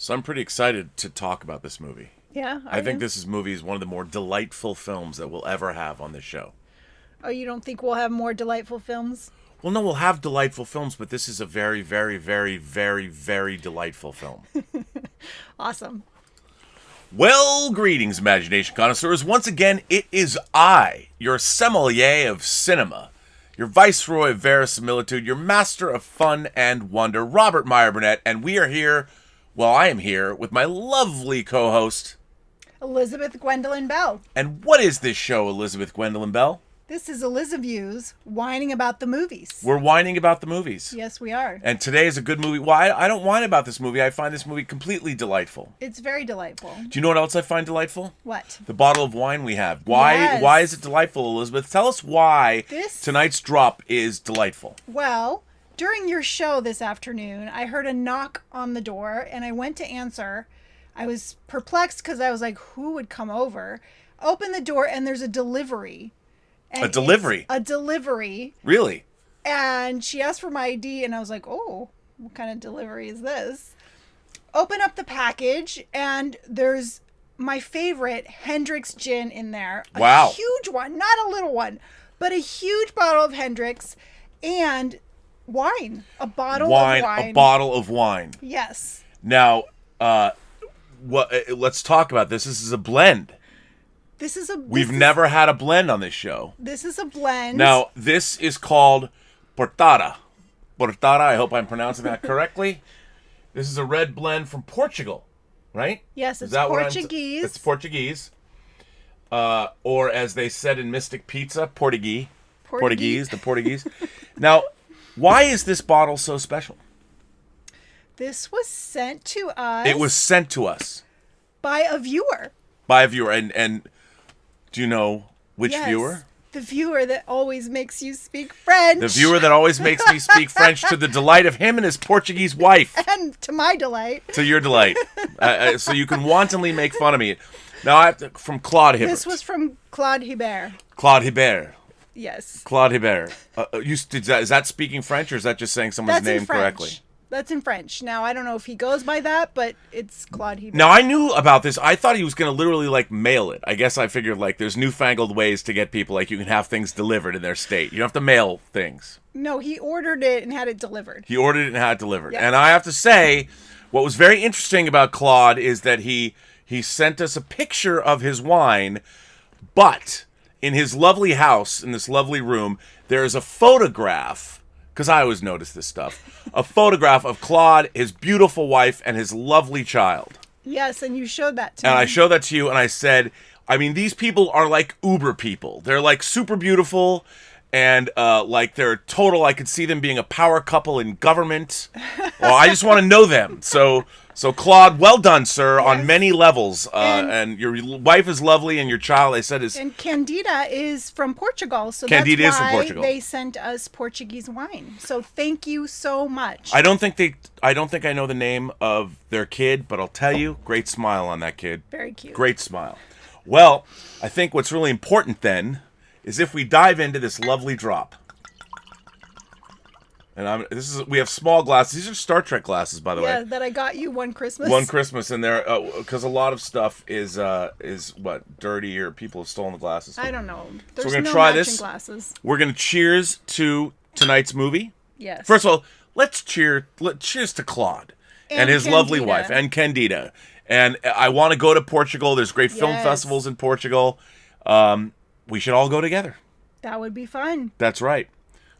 So I'm pretty excited to talk about this movie. Yeah. I think this movie is one of the more delightful films that we'll ever have on this show. Oh, you don't think we'll have more delightful films? Well, no, we'll have delightful films, but this is a very, very, very, very, very delightful film. Awesome. Well, greetings, imagination connoisseurs. Once again, it is I, your sommelier of cinema, your viceroy of verisimilitude, your master of fun and wonder, Robert Meyer Burnett, and we are here, well, I am here with my lovely co-host, Elizabeth Gwendolyn Bell. And what is this show, Elizabeth Gwendolyn Bell? This is Elizaviews whining about the movies. We're whining about the movies. Yes, we are. And today is a good movie. Why? I don't whine about this movie. I find this movie completely delightful. It's very delightful. Do you know what else I find delightful? What? The bottle of wine we have. Why? Yes. Why is it delightful, Elizabeth? Tell us why tonight's drop is delightful. Well, during your show this afternoon, I heard a knock on the door, and I went to answer. I was perplexed because I was like, who would come over? Open the door, and there's a delivery. And a delivery? A delivery. Really? And she asked for my ID, and I was like, oh, what kind of delivery is this? Open up the package, and there's my favorite Hendrick's gin in there. Wow. A huge one, not a little one, but a huge bottle of Hendrick's and wine. A bottle of wine. A bottle of wine. Yes. Now, let's talk about this. This is a blend. We've never had a blend on this show. This is a blend. Now, this is called Portada. Portada, I hope I'm pronouncing that correctly. This is a red blend from Portugal, right? Yes, it's Portuguese. It's Portuguese. Or as they said in Mystic Pizza, Portuguese. The Portuguese. Now, why is this bottle so special? This was sent to us. It was sent to us. By a viewer. And do you know which viewer? The viewer that always makes you speak French. The viewer that always makes me speak French to the delight of him and his Portuguese wife. And to my delight. To your delight. So you can wantonly make fun of me. Now, I have to, from Claude Hibbert. This was from Claude Hibbert. Claude Hibbert. Yes. Claude Hibbert. Is that speaking French, or is that just saying someone's name correctly? That's in French. Now, I don't know if he goes by that, but it's Claude Hibbert. Now, I knew about this. I thought he was going to literally, mail it. I guess I figured, there's newfangled ways to get people, you can have things delivered in their state. You don't have to mail things. No, he ordered it and had it delivered. He ordered it and had it delivered. Yep. And I have to say, what was very interesting about Claude is that he sent us a picture of his wine, but in his lovely house, in this lovely room, there is a photograph, because I always notice this stuff, a photograph of Claude, his beautiful wife, and his lovely child. Yes, and you showed that to me. And I showed that to you, and I said, these people are like Uber people. They're super beautiful, and they're total, I could see them being a power couple in government. Well, I just want to know them. So Claude, well done, sir, on many levels. And your wife is lovely, and your child, I said, is... And Candida is from Portugal, so Candida that's is why from Portugal. They sent us Portuguese wine. So thank you so much. I don't think I know the name of their kid, but I'll tell you, great smile on that kid. Very cute. Great smile. Well, I think what's really important then is if we dive into this lovely drop. And we have small glasses. These are Star Trek glasses, by the way. Yeah, that I got you one Christmas. One Christmas, and there, because a lot of stuff is what, dirty, or people have stolen the glasses. I don't know. There's so we're gonna no try matching this. Glasses. We're gonna cheers to tonight's movie. Yes. First of all, let's cheers to Claude and his lovely wife and Candida. And I want to go to Portugal. There's great film festivals in Portugal. We should all go together. That would be fun. That's right.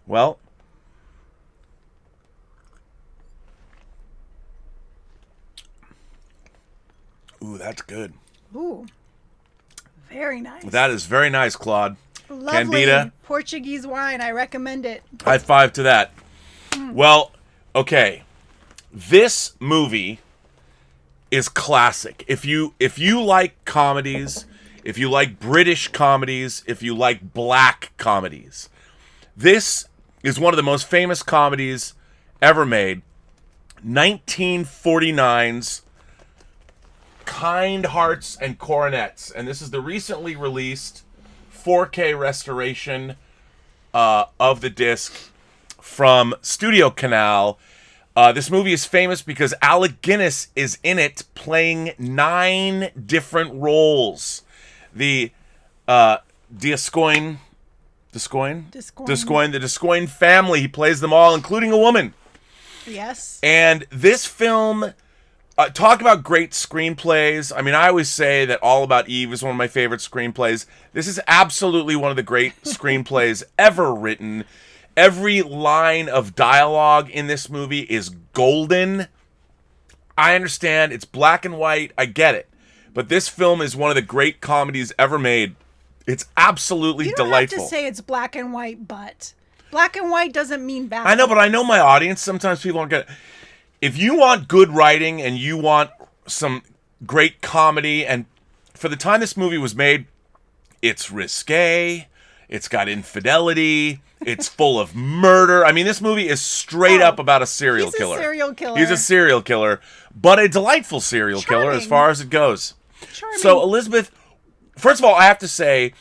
Well. Ooh, that's good. Ooh, very nice. That is very nice, Claude. Lovely Candida. Portuguese wine. I recommend it. High five to that. Well, okay. This movie is classic. If you like comedies, if you like British comedies, if you like black comedies, this is one of the most famous comedies ever made. 1949's Kind Hearts and Coronets, and this is the recently released 4K restoration of the disc from Studio Canal. This movie is famous because Alec Guinness is in it, playing 9 different roles. The the Descoing family. He plays them all, including a woman. Yes. And this film, talk about great screenplays. I mean, I always say that All About Eve is one of my favorite screenplays. This is absolutely one of the great screenplays ever written. Every line of dialogue in this movie is golden. I understand it's black and white. I get it. But this film is one of the great comedies ever made. It's absolutely delightful. You don't have to say it's black and white, but black and white doesn't mean bad. I know, but I know my audience. Sometimes people don't get it. If you want good writing and you want some great comedy, and for the time this movie was made, it's risque. It's got infidelity. It's full of murder. I mean, this movie is straight up about a serial killer. He's a serial killer. He's a serial killer, but a delightful serial killer as far as it goes. Charming. So, Elizabeth, first of all, I have to say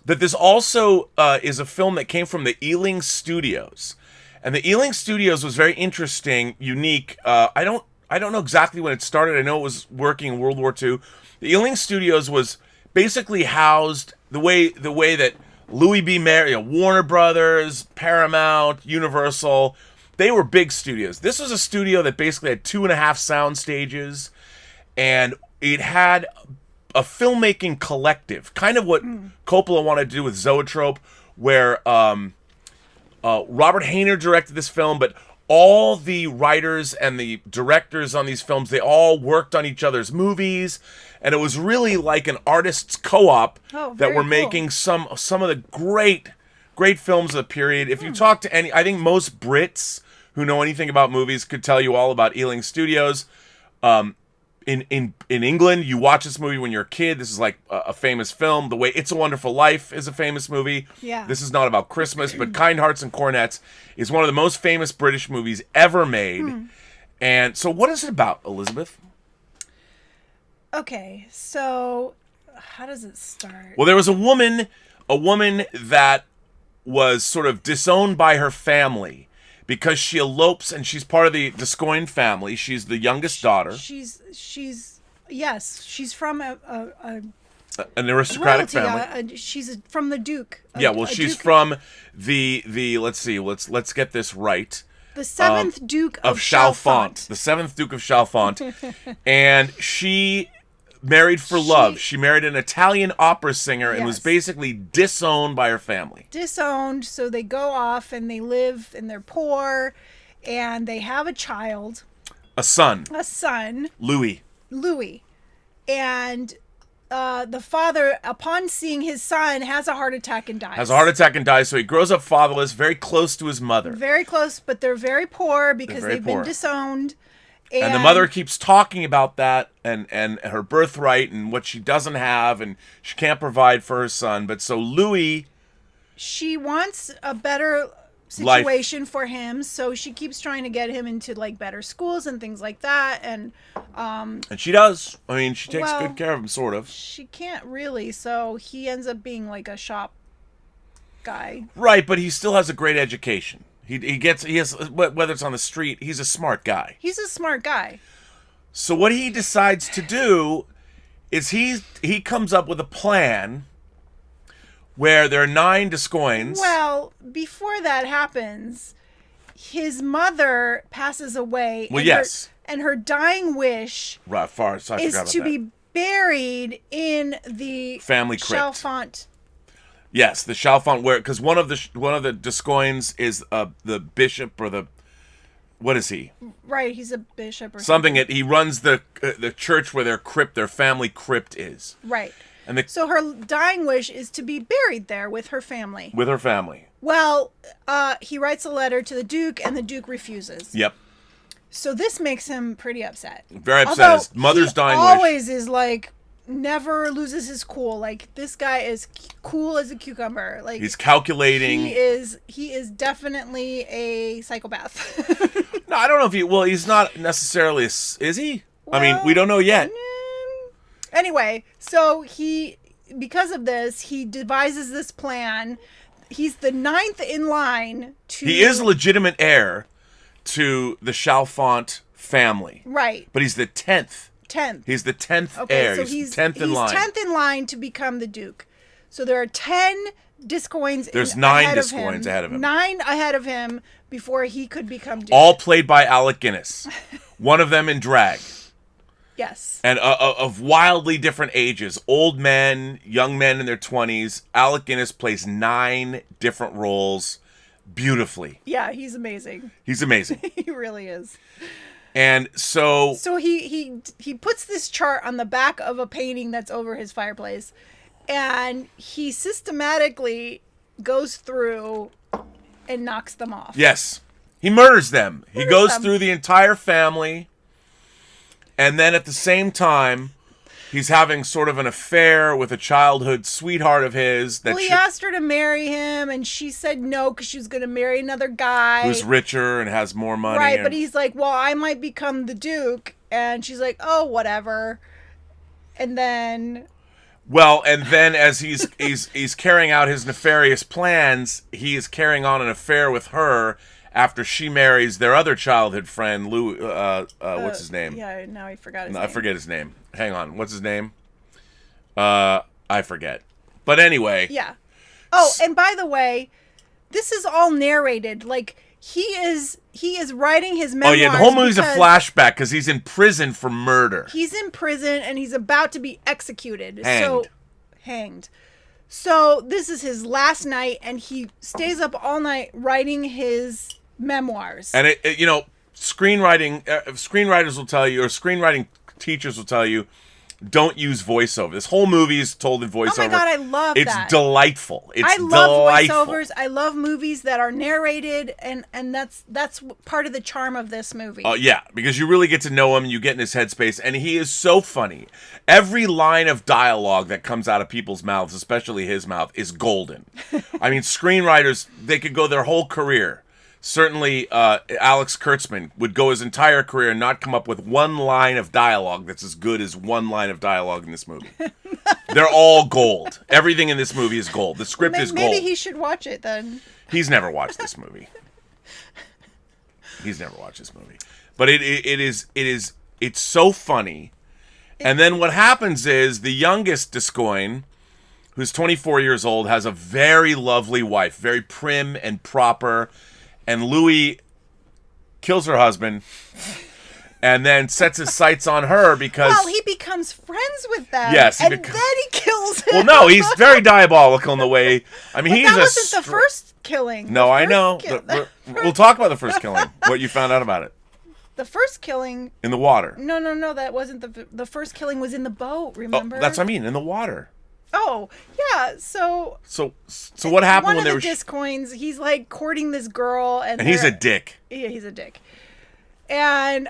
that this also is a film that came from the Ealing Studios. And the Ealing Studios was very interesting, unique. I don't know exactly when it started. I know it was working in World War II. The Ealing Studios was basically housed the way that Louis B. Mayer, Warner Brothers, Paramount, Universal, they were big studios. This was a studio that basically had 2.5 sound stages, and it had a filmmaking collective, kind of what Coppola wanted to do with Zoetrope, where Robert Hayner directed this film, but all the writers and the directors on these films, they all worked on each other's movies, and it was really like an artists' co-op that were making some of the great films of the period. If you talk to I think most Brits who know anything about movies could tell you all about Ealing Studios. In England, you watch this movie when you're a kid. This is like a famous film. The way It's a Wonderful Life is a famous movie. Yeah. This is not about Christmas, but Kind Hearts and Coronets is one of the most famous British movies ever made. And so what is it about, Elizabeth? Okay, so how does it start? Well, there was a woman that was sort of disowned by her family because she elopes, and she's part of the Descoing family. She's the youngest daughter. She's from An aristocratic royalty, family. She's from the Duke. She's from the let's see, let's get this right. The 7th Duke of Chalfont. The 7th Duke of Chalfont. And she married for love. She married an Italian opera singer and was basically disowned by her family. Disowned, so they go off and they live and they're poor and they have a child. A son. Louis. And the father, upon seeing his son, has a heart attack and dies. So he grows up fatherless, very close to his mother. Very close, but they're very poor because they've been disowned. And the mother keeps talking about that and her birthright and what she doesn't have, and she can't provide for her son. But so Louis... She wants a better situation for him, so she keeps trying to get him into like better schools and things like that. And she does. I mean, she takes good care of him, sort of. She can't really, so he ends up being like a shop guy. Right, but he still has a great education. He has, whether it's on the street, he's a smart guy. So what he decides to do is he comes up with a plan where there are 9 Descoings. Well, before that happens, his mother passes away. Well, yes. And her dying wish is to be buried in the family crypt. Chalfont. Yes, the Chalfont, because one of the Descoings is the bishop, or the, what is he? Right, he's a bishop or something. He runs the church where their family crypt is. Right. And so her dying wish is to be buried there with her family. Well, he writes a letter to the Duke, and the Duke refuses. Yep. So this makes him pretty upset. Very upset. His mother's dying wish. Always is like, never loses his cool. Like, this guy is cool as a cucumber. Like, he's calculating. He is definitely a psychopath. No, I don't know if he's not necessarily, is he? Well, I mean, we don't know yet. Anyway, so because of this, he devises this plan. He's the 9th in line to... He is a legitimate heir to the Chalfant family. Right. But he's the 10th. 10th. He's the 10th Okay, heir. so he's 10th in line. He's 10th in line to become the Duke. So there are 10 Discoins There's 9 ahead Discoins ahead of him. 9 ahead of him before he could become Duke. All played by Alec Guinness. One of them in drag. Yes. And of wildly different ages. Old men, young men in their 20s. Alec Guinness plays 9 different roles beautifully. Yeah, he's amazing. He's amazing. He really is. And so he puts this chart on the back of a painting that's over his fireplace, and he systematically goes through and knocks them off. Yes. He murders them. He goes them. through the entire family, and then at the same time, he's having sort of an affair with a childhood sweetheart of his. That Well, he asked her to marry him, and she said no because she was going to marry another guy. who's richer and has more money. Right, but he's like, well, I might become the Duke. And she's like, oh, whatever. And then... Well, and then as he's carrying out his nefarious plans, he is carrying on an affair with her after she marries their other childhood friend, Lou. What's his name? Yeah, now I forgot his name. I forget his name. Hang on, what's his name? I forget. But anyway. Yeah. Oh, and by the way, this is all narrated. Like he is writing his memoirs. Oh yeah, the whole movie's a flashback because he's in prison for murder. He's in prison and he's about to be executed. Hanged. So this is his last night, and he stays up all night writing his memoirs. And screenwriters will tell you, or screenwriting teachers will tell you, don't use voiceover. This whole movie is told in voiceover. Oh my God, I love that. It's delightful. I love voiceovers. I love movies that are narrated, and that's part of the charm of this movie. Oh yeah, because you really get to know him, you get in his headspace, and he is so funny. Every line of dialogue that comes out of people's mouths, especially his mouth, is golden. I mean, screenwriters, they could go their whole career. Certainly, Alex Kurtzman would go his entire career and not come up with one line of dialogue that's as good as one line of dialogue in this movie. They're all gold. Everything in this movie is gold. The script is gold. Maybe he should watch it then. He's never watched this movie. But it's so funny. And then what happens is the youngest Discoin, who's 24 years old, has a very lovely wife, very prim and proper. And Louis kills her husband and then sets his sights on her because... Well, he becomes friends with them. Yes. Then he kills him. Well, no, he's very diabolical in the way... I mean, that wasn't the first killing. No, I know. We'll talk about the first killing, what you found out about it. The first killing... In the water. No, that wasn't the first killing was in the boat, remember? Oh, that's what I mean, in the water. Oh, yeah, so what happened when they were... One of the Discoins, he's, like, courting this girl, and he's a dick. Yeah, he's a dick. And,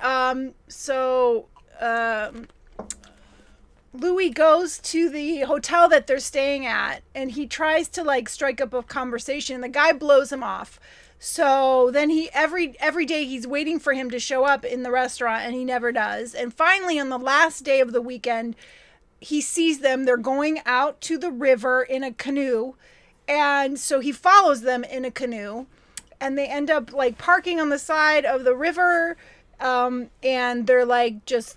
Louis goes to the hotel that they're staying at, and he tries to, like, strike up a conversation, and the guy blows him off. So then every day he's waiting for him to show up in the restaurant, and he never does. And finally, on the last day of the weekend... he sees them. They're going out to the river in a canoe. And so he follows them in a canoe. And they end up, like, parking on the side of the river. And they're, like, just...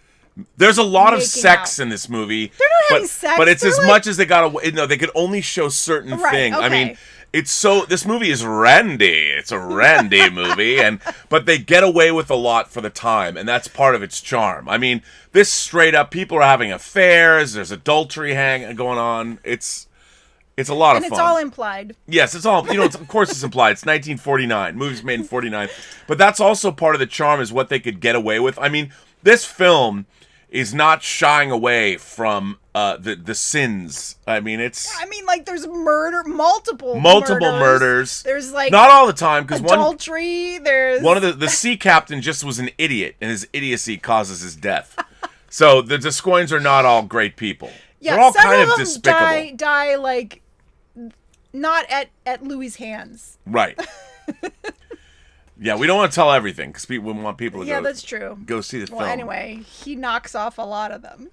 There's a lot of sex in this movie. They're not having sex. But it's as like... much as they got away. No, they could only show certain things. Okay. I mean... This movie is randy. It's a randy movie, but they get away with a lot for the time, and that's part of its charm. I mean, this straight up, people are having affairs. There's adultery going on. It's a lot of fun. And it's all implied. Yes, it's all. Of course, it's implied. It's 1949. Movie's made in 49, but that's also part of the charm is what they could get away with. I mean, this film is not shying away from the sins. I mean, like there's multiple murders. There's like not all the time because adultery. There's one of the sea captain just was an idiot, and his idiocy causes his death. So the Discoins are not all great people. Yeah, they're all kind of them despicable. Die like not at Louis' hands. Right. Yeah, we don't want to tell everything because we want people to that's true. Go see the film. Well, anyway, he knocks off a lot of them.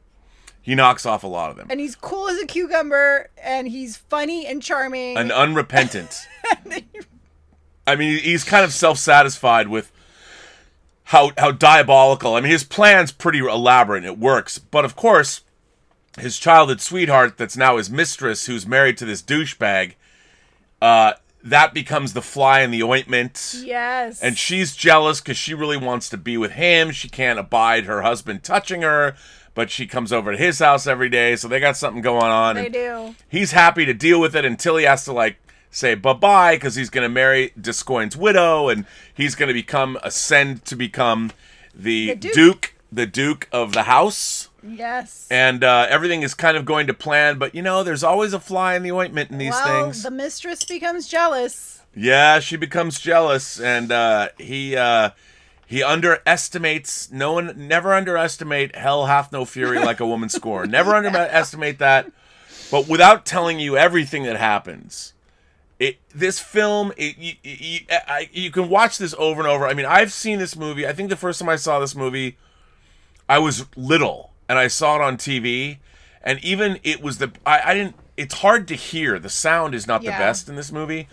And he's cool as a cucumber, and he's funny and charming. And unrepentant. I mean, he's kind of self-satisfied with how diabolical. I mean, his plan's pretty elaborate and it works. But of course, his childhood sweetheart that's now his mistress, who's married to this douchebag, that becomes the fly in the ointment. Yes. And she's jealous because she really wants to be with him. She can't abide her husband touching her, but she comes over to his house every day, so they got something going on. They do. He's happy to deal with it until he has to, like, say bye-bye because he's going to marry Descoigne's widow, and he's going to ascend to become the Duke of the house. Yes. And everything is kind of going to plan, but, there's always a fly in the ointment in these things. The mistress becomes jealous. Yeah, she becomes jealous, and he underestimates. Never underestimate hell hath no fury like a woman scorned. Never underestimate that. But without telling you everything that happens, this film, you can watch this over and over. I mean, I've seen this movie. I think the first time I saw this movie, I was little, and I saw it on TV, and even it was I didn't. It's hard to hear. The sound is not the best in this movie,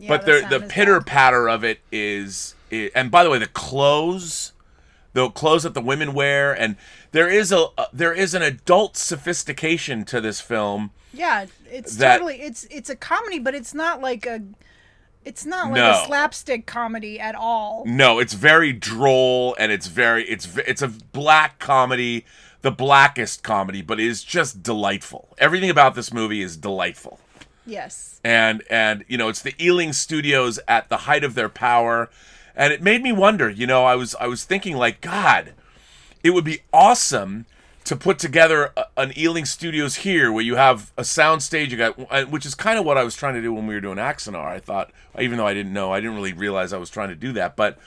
but the pitter patter of it is. And by the way, the clothes that the women wear, and there is an adult sophistication to this film. Yeah, it's a comedy, but it's not like a slapstick comedy at all. No, it's very droll, and it's a black comedy, the blackest comedy, but it is just delightful. Everything about this movie is delightful. Yes. And it's the Ealing Studios at the height of their power, and it made me wonder. I was thinking, like, God, it would be awesome to put together an Ealing Studios here where you have a sound stage, which is kind of what I was trying to do when we were doing Axanar. I thought, even though I didn't really realize I was trying to do that, but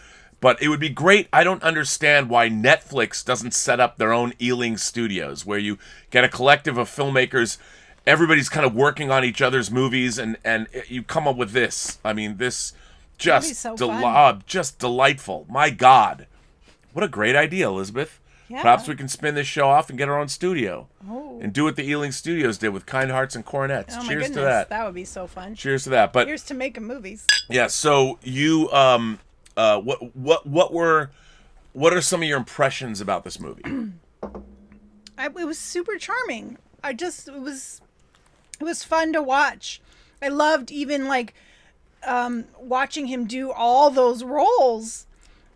it would be great. I don't understand why Netflix doesn't set up their own Ealing Studios where you get a collective of filmmakers, everybody's kind of working on each other's movies, and you come up with this. I mean, this just just delightful. My God, what a great idea, Elizabeth. Yeah. Perhaps we can spin this show off and get our own studio. Oh. And do what the Ealing Studios did with Kind Hearts and Coronets. Oh, Cheers to that. That would be so fun. Cheers to that. But here's to making movies. Yeah, so you what are some of your impressions about this movie? It was super charming. It was fun to watch. I loved even watching him do all those roles.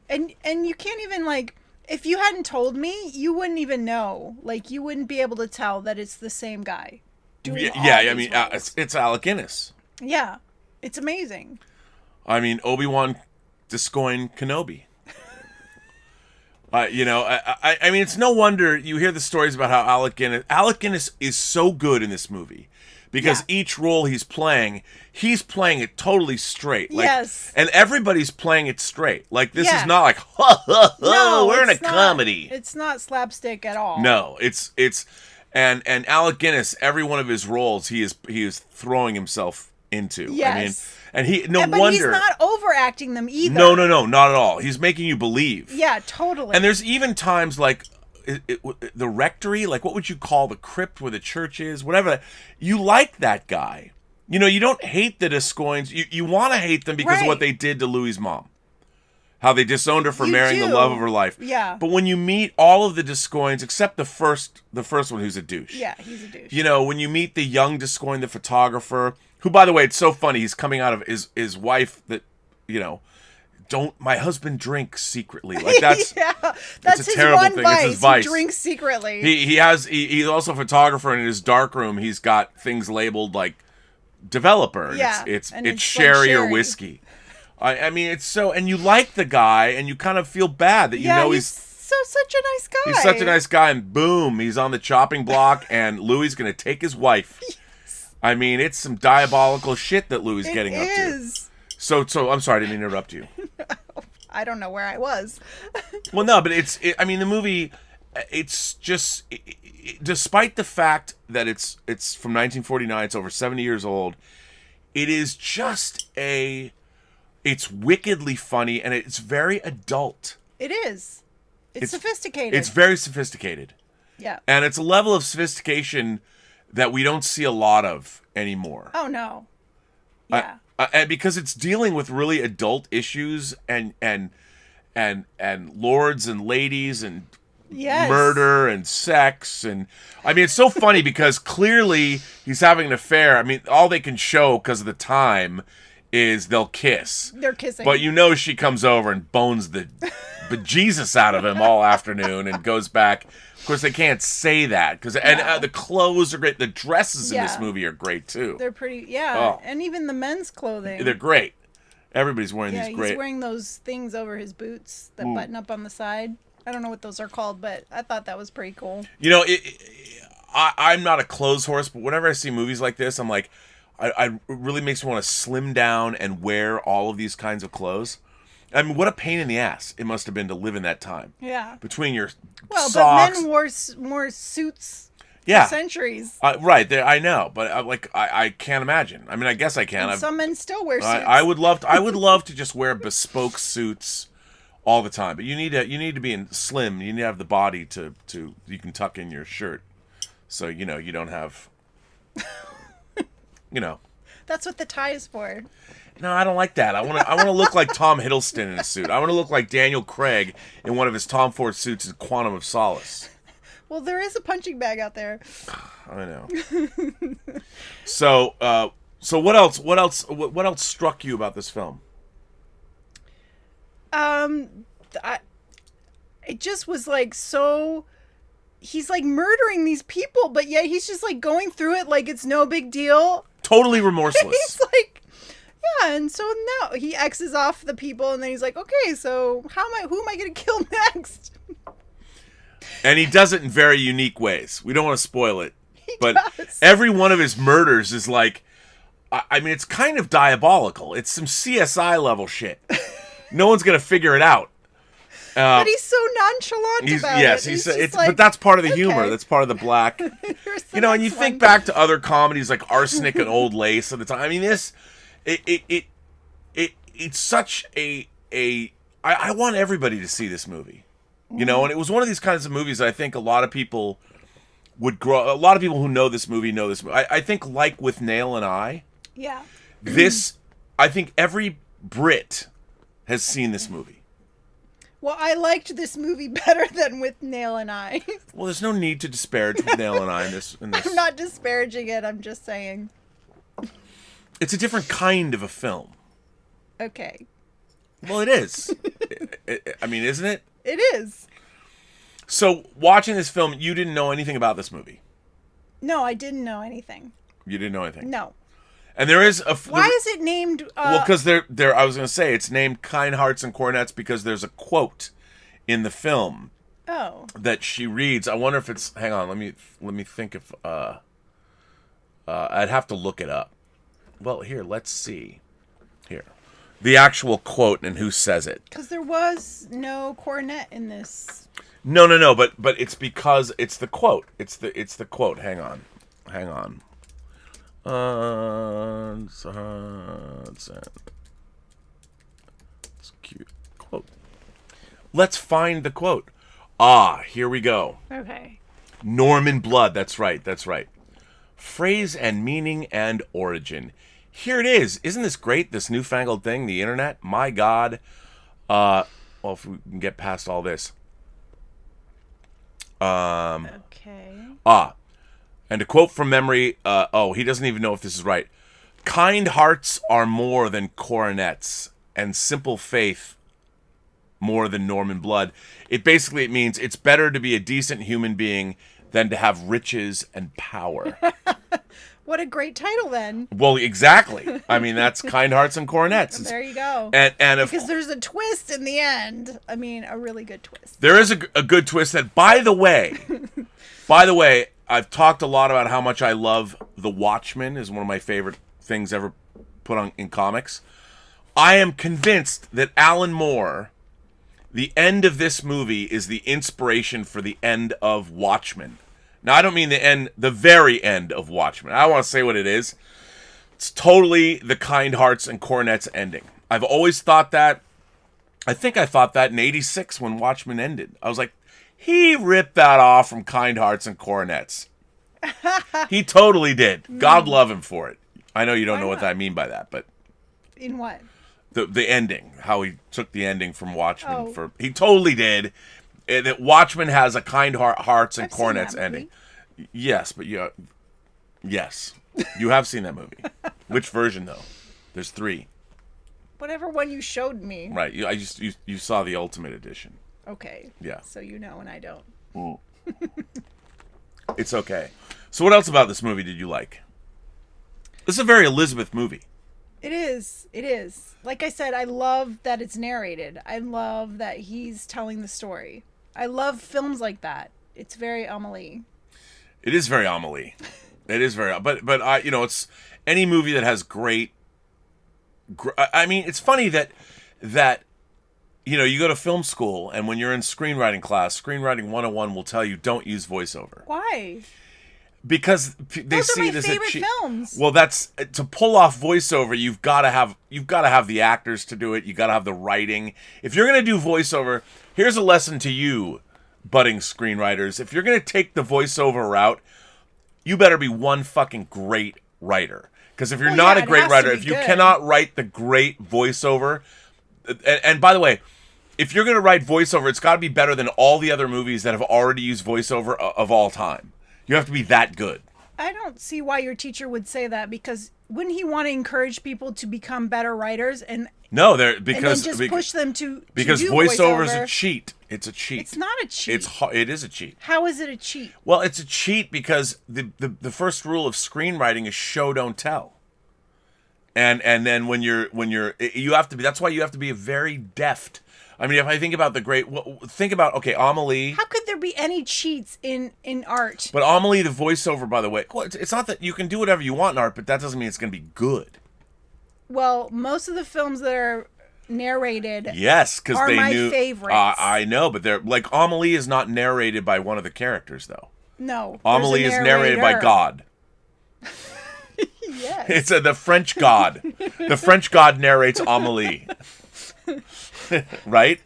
And you can't even if you hadn't told me, you wouldn't even know. You wouldn't be able to tell that it's the same guy doing all these roles. It's Alec Guinness. Yeah. It's amazing. I mean, Obi-Wan Descoigne Kenobi. I mean, it's no wonder you hear the stories about how Alec Guinness is so good in this movie. Because each role he's playing it totally straight. Yes. And everybody's playing it straight. This is not like, ha, ha, ha, no, we're in a comedy. It's not slapstick at all. No, and Alec Guinness, every one of his roles, he is throwing himself into. Yes. I mean, and but he's not overacting them either. No, not at all. He's making you believe. Yeah, totally. And there's even times the rectory, what would you call the crypt where the church is, whatever. You like that guy. You don't hate the Descoignes. You want to hate them because of what they did to Louis's mom. How they disowned her for marrying the love of her life. Yeah. But when you meet all of the Descoignes, except the first one who's a douche. Yeah, he's a douche. When you meet the young Descoigne, the photographer, who, by the way, it's so funny, he's coming out of his wife that, my husband drinks secretly. That's that's a terrible thing. Vice. It's his vice. He drinks secretly. He's also a photographer, and in his darkroom he's got things labeled like developer. Yeah, it's sherry or whiskey. I mean, it's so, and you like the guy, and you kind of feel bad that he's such a nice guy. He's such a nice guy, and boom, he's on the chopping block, and Louis gonna take his wife. Yes. I mean, it's some diabolical shit that Louis is getting up to. So I'm sorry, I didn't interrupt you. I don't know where I was. Well, no, but I mean, the movie, it's just, despite the fact that it's from 1949, it's over 70 years old, it is just it's wickedly funny, and it's very adult. It is. It's sophisticated. It's very sophisticated. Yeah. And it's a level of sophistication that we don't see a lot of anymore. Oh, no. Yeah. And because it's dealing with really adult issues and lords and ladies and Yes. murder and sex. And I mean, it's so funny because clearly he's having an affair. I mean, all they can show because of the time is they'll kiss. They're kissing. But you know she comes over and bones the bejesus out of him all afternoon and goes back. Of course, they can't say that because the clothes are great. The dresses in this movie are great too. They're pretty, and even the men's clothing. They're great. Everybody's wearing these great. He's wearing those things over his boots that button up on the side. I don't know what those are called, but I thought that was pretty cool. You know, I'm not a clothes horse, but whenever I see movies like this, I'm like, it really makes me want to slim down and wear all of these kinds of clothes. I mean, what a pain in the ass it must have been to live in that time. Yeah. Between your but socks. men wore suits for centuries. Right. I know, but I can't imagine. I mean, I guess I can. And some men still wear suits. I would love to just wear bespoke suits all the time, but you need to be in slim. You need to have the body to you can tuck in your shirt, so you don't have, That's what the tie is for. No, I don't like that. I want to look like Tom Hiddleston in a suit. I want to look like Daniel Craig in one of his Tom Ford suits in Quantum of Solace. Well, there is a punching bag out there. I know. So what else? What else struck you about this film? It just was like so. He's like murdering these people, but yet he's just like going through it like it's no big deal. Totally remorseless. He's like, yeah, and so now he X's off the people, and then he's like, okay, so who am I going to kill next? And he does it in very unique ways. We don't want to spoil it, but does. Every one of his murders is like, I mean, it's kind of diabolical. It's some CSI level shit. No one's going to figure it out. But he's so nonchalant about it. But that's part of the humor. That's part of the black. And you think back to other comedies like Arsenic and Old Lace at the time. I mean, it's such a I want everybody to see this movie. And it was one of these kinds of movies that I think a lot of people would grow. A lot of people who know this movie know this movie. I think, like with Nail and I, I think every Brit has seen this movie. Well, I liked this movie better than with Nail and I. Well, there's no need to disparage with Nail and I in this. I'm not disparaging it. I'm just saying. It's a different kind of a film. Okay. Well, it is. I mean, isn't it? It is. So, watching this film, you didn't know anything about this movie? No, I didn't know anything. You didn't know anything? No. And there is Why is it named? Well, because I was going to say it's named Kind Hearts and Coronets because there's a quote in the film. Oh. That she reads. I wonder if it's. Hang on. Let me think if. I'd have to look it up. Well, here. Let's see. Here, the actual quote and who says it. Because there was no coronet in this. No. But it's because it's the quote. It's the quote. Hang on. It's cute quote. Let's find the quote. Here we go. Okay. Norman Blood. That's right. Phrase and meaning and origin. Here it is. Isn't this great? This newfangled thing, the internet. My God. Well, if we can get past all this. Okay. And a quote from memory, he doesn't even know if this is right. Kind hearts are more than coronets, and simple faith more than Norman blood. It means it's better to be a decent human being than to have riches and power. What a great title, then. Well, exactly. I mean, that's Kind Hearts and Coronets. There you go. And because there's a twist in the end. I mean, a really good twist. There is a good twist that, by the way, I've talked a lot about how much I love The Watchmen. Is one of my favorite things ever put on in comics. I am convinced that Alan Moore, the end of this movie, is the inspiration for the end of Watchmen. Now, I don't mean the very end of Watchmen. I want to say what it is. It's totally the Kind Hearts and Coronets ending. I've always thought that. I think I thought that in '86 when Watchmen ended. I was like, he ripped that off from Kind Hearts and Coronets. He totally did. God love him for it. I know you don't know what I mean by that, but... In what? The ending, how he took the ending from Watchmen Oh. he totally did. That Watchmen has a Kind Hearts and I've seen Coronets that movie. ending. Yes, but yes, you have seen that movie. Which version though? There's 3. Whatever one you showed me. Right. You saw the Ultimate Edition. Okay. Yeah. So you know and I don't. It's okay. So what else about this movie did you like? This is a very Elizabeth movie. It is. It is. Like I said, I love that it's narrated. I love that he's telling the story. I love films like that. It's very Amelie. It is very Amelie. It is very, but it's any movie that has great. I mean, it's funny that you go to film school, and when you're in screenwriting class, Screenwriting 101 will tell you don't use voiceover. Why? Because they Those see are my it as favorite a cheat. films. Well, that's to pull off voiceover. You've got to have the actors to do it. You got to have the writing. If you're gonna do voiceover, here's a lesson to you, budding screenwriters. If you're gonna take the voiceover route, you better be one fucking great writer. Because if you're not a great writer, if you cannot write the great voiceover, and by the way, if you're gonna write voiceover, it's got to be better than all the other movies that have already used voiceover of all time. You have to be that good. I don't see why your teacher would say that, because wouldn't he want to encourage people to become better writers and No, then just push them to because do voiceover is a cheat. It's a cheat. It's not a cheat. It is a cheat. How is it a cheat? Well, it's a cheat because the first rule of screenwriting is show don't tell. And then when you're you have to be, that's why you have to be a very deft. I mean, if I think about Amelie. How could there be any cheats in art? But Amelie, the voiceover, by the way, well, it's not that you can do whatever you want in art, but that doesn't mean it's going to be good. Well, most of the films that are narrated, yes, because they my knew. favorites. I know, but they're like Amelie is not narrated by one of the characters, though. No, Amelie is narrated by God. Yes, it's the French God. The French God narrates Amelie. Right?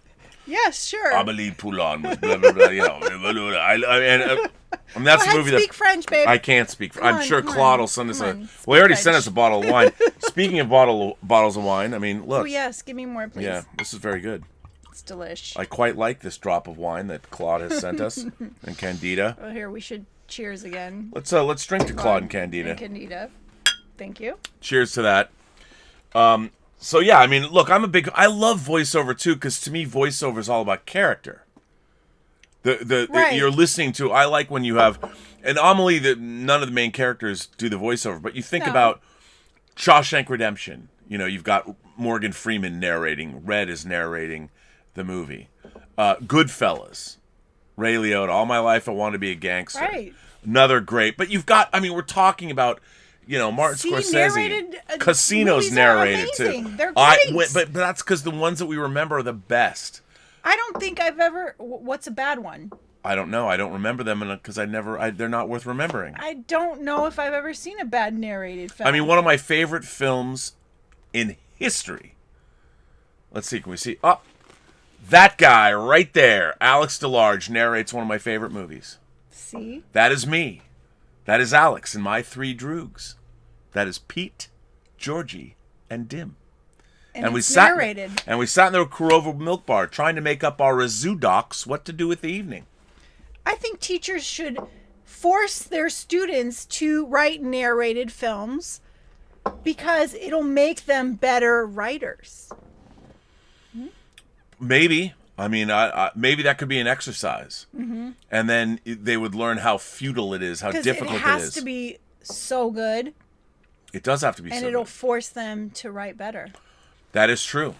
Yes, sure. Amelie Poulain was blah blah blah. And that's the movie that speak French, babe. I can't speak. I'm sure come Claude on, will send us come a. on, Well, he already French. sent us a bottle of wine. Speaking of bottles of wine, I mean, look. Oh yes, give me more, please. Yeah, this is very good. It's delish. I quite like this drop of wine that Claude has sent us and Candida. Oh, here we should cheers again. Let's drink to Claude and Candida. And Candida. Thank you. Cheers to that. So yeah, I mean, look, I love voiceover too, because to me, voiceover is all about character. Right. You're listening to. I like when you have an Amelie that none of the main characters do the voiceover, but you think about Shawshank Redemption. You know, you've got Morgan Freeman narrating. Red is narrating the movie. Goodfellas. Ray Liotta. All my life, I want to be a gangster. Right. Another great. But you've got. I mean, we're talking about. You know, Martin Scorsese. Narrated, Casino's movies narrated are amazing. too. They're great. But that's because the ones that we remember are the best. I don't think I've ever. What's a bad one? I don't know. I don't remember them because they're not worth remembering. I don't know if I've ever seen a bad narrated film. I mean, one of my favorite films in history. Let's see. Can we see? Oh, that guy right there, Alex DeLarge, narrates one of my favorite movies. See? That is me. That is Alex and my 3 droogs. That is Pete, Georgie, and Dim. And we it's sat narrated. And we sat in the Kurova Milk Bar trying to make up our zoo docs what to do with the evening. I think teachers should force their students to write narrated films because it'll make them better writers. Maybe. I mean, maybe that could be an exercise. Mm-hmm. And then they would learn how futile it is, how difficult it is. It has to be so good. It does have to be so good. And it'll force them to write better. That is true.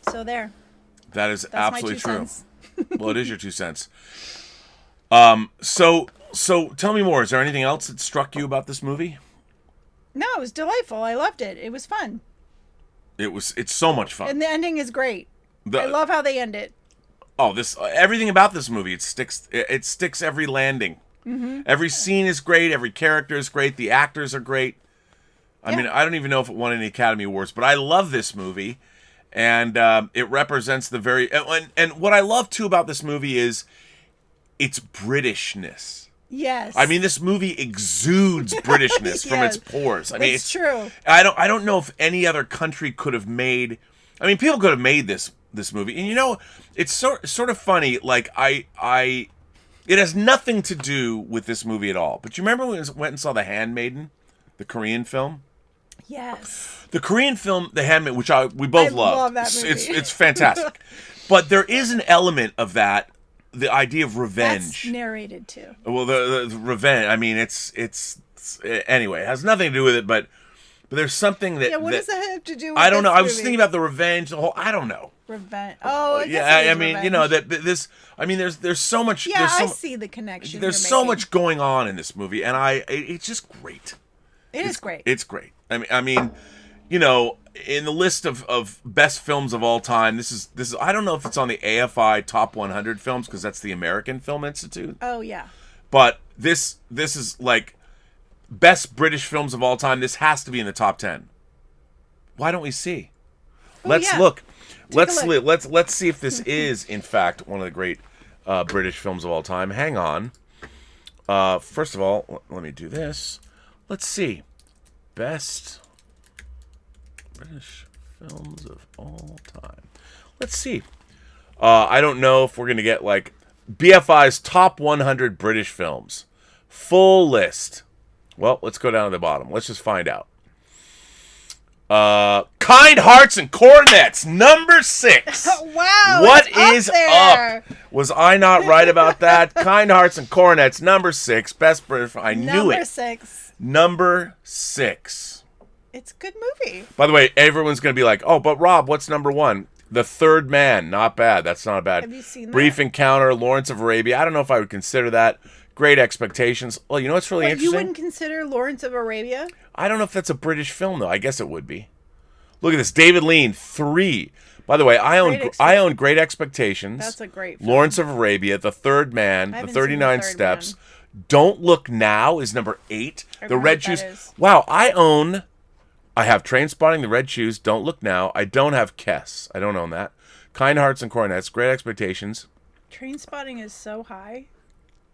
So there. That's absolutely true. Cents. Well, it is your 2 cents. So tell me more. Is there anything else that struck you about this movie? No, it was delightful. I loved it. It was fun. It's so much fun. And the ending is great. I love how they end it. Oh, everything about this movie, it sticks every landing. Mm-hmm. Every scene is great, every character is great, the actors are great. I mean, I don't even know if it won any Academy Awards, but I love this movie, and it represents the very and what I love too about this movie is its Britishness. Yes. I mean, this movie exudes Britishness from its pores. I mean, it's true. I don't know if any other country could have made I mean, people could have made this movie, and you know, it's sort of funny. Like it has nothing to do with this movie at all. But you remember when we went and saw The Handmaiden, the Korean film? Yes. The Korean film, The Handmaiden, which we both love. I love that movie. It's fantastic. But there is an element of that, the idea of revenge. That's narrated too. Well, the revenge. I mean, it's anyway. It has nothing to do with it, but there's something that. Yeah, what does that have to do with I don't know. this I was movie? thinking about the revenge. The whole. I don't know. Revenge. Oh, I mean, you know that this. I mean, there's so much. Yeah, I see the connection. There's so much going on in this movie, and it's just great. It's great. It's great. I mean, you know, in the list of best films of all time, this is. I don't know if it's on the AFI Top 100 films because that's the American Film Institute. Oh yeah. But this is like best British films of all time. This has to be in the top 10. Why don't we see? Let's look. Let's see if this is in fact one of the great British films of all time. Hang on. First of all, let me do this. Let's see. Best British films of all time. Let's see. I don't know if we're going to get like BFI's top 100 British films. Full list. Well, let's go down to the bottom. Let's just find out. Kind Hearts and Coronets, number 6. Wow. What it's is up there. up? Was I not right about that? Kind Hearts and Coronets, number 6. Best British. I knew it. Number 6. Number 6. It's a good movie. By the way, everyone's going to be like, oh, but Rob, what's number 1? The Third Man. Not bad. That's not bad. Have you seen that? Brief Encounter, Lawrence of Arabia. I don't know if I would consider that. Great Expectations. Well, you know what's really interesting? You wouldn't consider Lawrence of Arabia? I don't know if that's a British film, though. I guess it would be. Look at this. David Lean, 3. By the way, I own Great Expectations. That's a great film. Lawrence of Arabia, The Third Man, The 39 Steps. Don't Look Now is number 8. The Red Shoes. Wow, I have Trainspotting, The Red Shoes, Don't Look Now. I don't have Kess. I don't own that. Kind Hearts and Coronets, Great Expectations. Trainspotting is so high.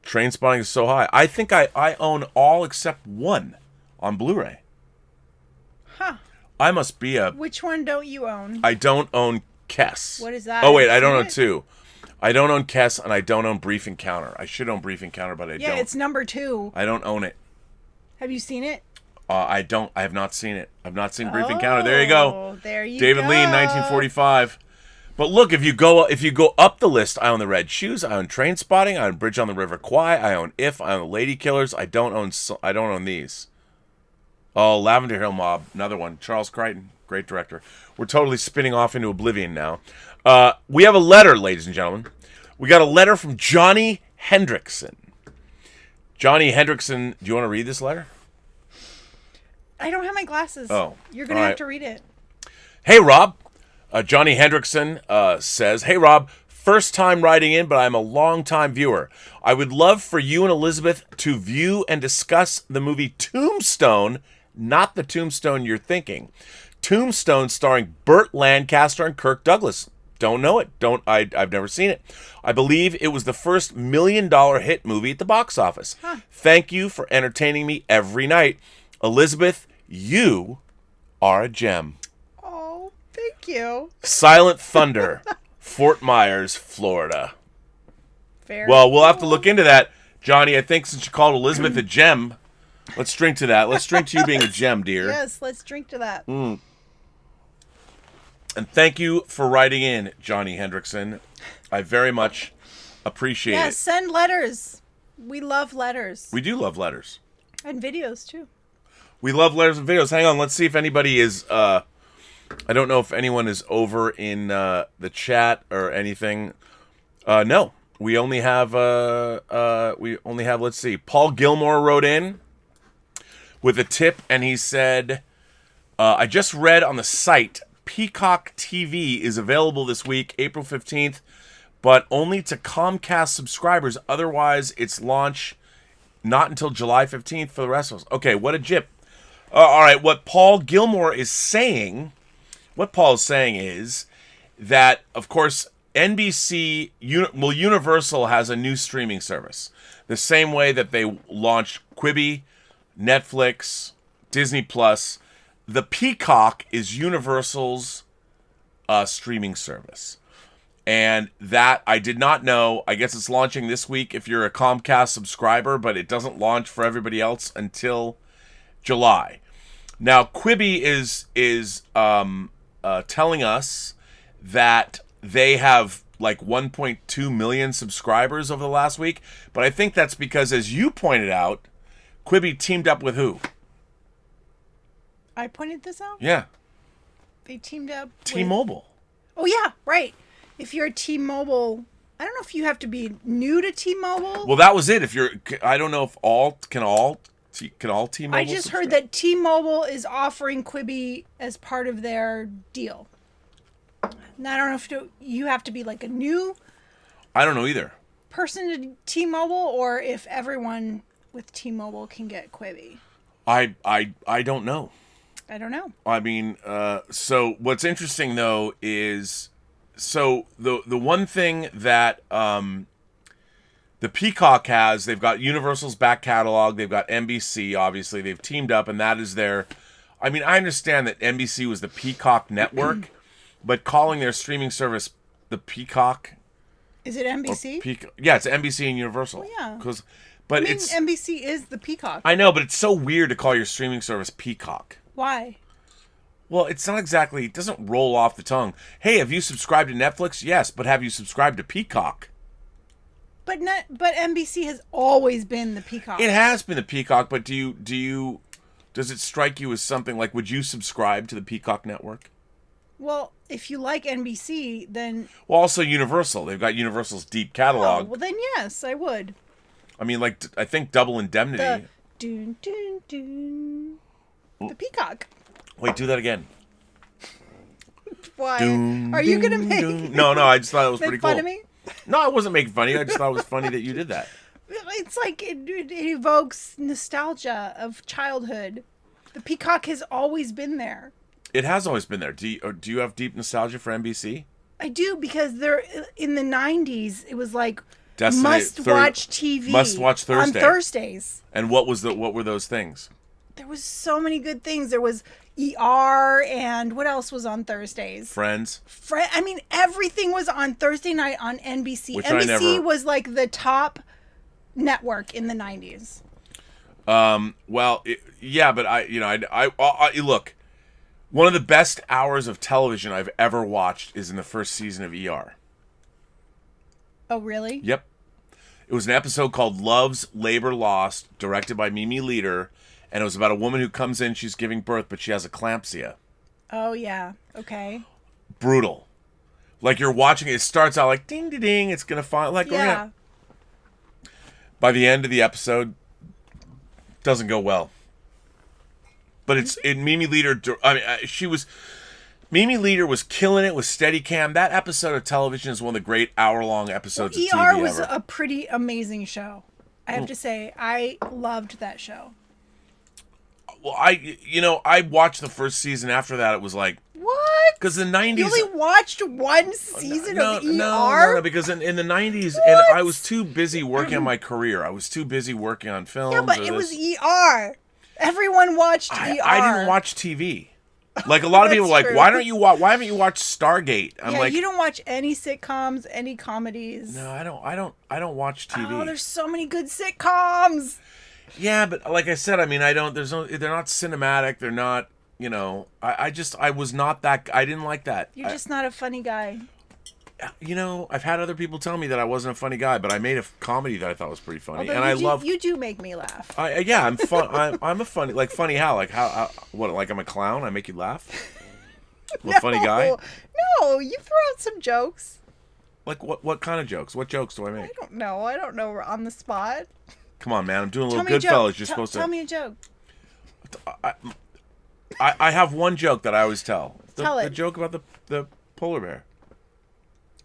Trainspotting is so high. I think I own all except 1 on Blu-ray. Huh. I must be a... Which one don't you own? I don't own Kess. What is that? Oh, wait, I don't own 2. I don't own Kess, and I don't own Brief Encounter. I should own Brief Encounter, but I don't. Yeah, it's number 2. I don't own it. Have you seen it? I don't. I have not seen it. I've not seen Brief Encounter. There you go. There you David go. Lean, 1945. But look, if you go up the list, I own The Red Shoes. I own Trainspotting. I own Bridge on the River Kwai. I own If. I own The Lady Killers. I don't own these. Oh, Lavender Hill Mob, another one. Charles Crichton, great director. We're totally spinning off into oblivion now. We have a letter, ladies and gentlemen. We got a letter from Johnny Hendrickson. Johnny Hendrickson, do you want to read this letter? I don't have my glasses. Oh, you're gonna have to read it. Hey, Rob. Johnny Hendrickson says, hey, Rob, first time writing in, but I'm a long-time viewer. I would love for you and Elizabeth to view and discuss the movie Tombstone, not the Tombstone you're thinking. Tombstone starring Burt Lancaster and Kirk Douglas. Don't know it. I've never seen it. I believe it was the first $1 million hit movie at the box office. Huh. Thank you for entertaining me every night. Elizabeth, you are a gem. Thank you. Silent Thunder, Fort Myers, Florida. Very well, we'll have to look into that. Johnny, I think since you called Elizabeth a gem, let's drink to that. Let's drink to you being a gem, dear. Yes, let's drink to that. And thank you for writing in, Johnny Hendrickson. I very much appreciate it. Send letters. We love letters. We do love letters. And videos, too. We love letters and videos. Hang on, let's see if anybody is... I don't know if anyone is over in the chat or anything. No, we only have let's see. Paul Gilmore wrote in with a tip, and he said, I just read on the site Peacock TV is available this week, April 15th, but only to Comcast subscribers. Otherwise, its launch not until July 15th for the rest of us. Okay, what a jip. All right, what Paul Gilmore is saying... What Paul is saying is that, of course, Universal has a new streaming service. The same way that they launched Quibi, Netflix, Disney Plus. The Peacock is Universal's streaming service. And that I did not know. I guess it's launching this week if you're a Comcast subscriber, but it doesn't launch for everybody else until July. Now, Quibi is telling us that they have like 1.2 million subscribers over the last week, but I think that's because, as you pointed out, Quibi teamed up with who? I pointed this out? Yeah. They teamed up with... T-Mobile. Oh, yeah, right. If you're a T-Mobile... I don't know if you have to be new to T-Mobile. Well, that was it. If you're... I don't know if all T-Mobile I just heard that T-Mobile is offering Quibi as part of their deal. And I don't know if you have to be like a new... I don't know either. ...person to T-Mobile, or if everyone with T-Mobile can get Quibi. I don't know. I don't know. I mean, so what's interesting though is, so the one thing that the Peacock has, they've got Universal's back catalog, they've got NBC, obviously they've teamed up, and that is their. I mean, I understand that NBC was the Peacock network, but calling their streaming service the Peacock. Is it NBC? Yeah, it's NBC and Universal. Oh, yeah. But I mean, it's NBC is the Peacock. I know, but it's so weird to call your streaming service Peacock. Why? Well, it's not exactly, it doesn't roll off the tongue. Hey, have you subscribed to Netflix? Yes, but have you subscribed to Peacock? But NBC has always been the Peacock. It has been the Peacock, but does it strike you as something like, would you subscribe to the Peacock network? Well, if you like NBC, then... Well, also Universal. They've got Universal's deep catalog. Oh, well then yes, I would. I mean, like, I think Double Indemnity. The Peacock. Wait, do that again. Why? Are you going to make... No, I just thought it was pretty cool. Fun of me? No, I wasn't making fun of you. I just thought it was funny that you did that. It's like it evokes nostalgia of childhood. The Peacock has always been there. It has always been there. Do you have deep nostalgia for NBC? I do, because they're in the 90s. It was like must-watch TV. Must-watch Thursday. On Thursdays. And what were those things? There was so many good things. There was ER, and what else was on Thursdays? Friends. I mean, everything was on Thursday night on NBC. Which NBC was like the top network in the 90s. Well, yeah, but I look. One of the best hours of television I've ever watched is in the first season of ER. Oh, really? Yep. It was an episode called Love's Labor Lost, directed by Mimi Leader, and it was about a woman who comes in, she's giving birth, but she has eclampsia. Oh, yeah. Okay. Brutal. Like, you're watching it starts out like, ding, ding, ding, it's going to find, like, yeah. By the end of the episode, doesn't go well. But Mimi Leader, Mimi Leader was killing it with Steadicam. That episode of television is one of the great hour-long episodes of TV ER was ever. a pretty amazing show. I have to say, I loved that show. Well, I watched the first season. After that, it was like, what? Because the 90s... You only watched one season of ER? No, because in the 90s, and I was too busy working on my career. I was too busy working on films. Yeah, but it was ER. Everyone watched ER. I didn't watch TV. Like, a lot of people were like, true. why haven't you watched Stargate? I'm like, you don't watch any sitcoms, any comedies. No, I don't watch TV. Oh, there's so many good sitcoms. Yeah, but like I said, I mean, they're not cinematic. They're not, I was not that, I didn't like that. You're just not a funny guy. I've had other people tell me that I wasn't a funny guy, but I made a comedy that I thought was pretty funny. Although and you do make me laugh. Yeah, I'm fun. I'm a funny, like, funny how? Like, like I'm a clown? I make you laugh? I'm a funny guy? No, you throw out some jokes. Like, what kind of jokes? What jokes do I make? I don't know. We're on the spot. Come on, man. I'm doing a little Goodfellas. You're supposed to... Tell me a joke. I have one joke that I always tell. Tell it. The joke about the polar bear.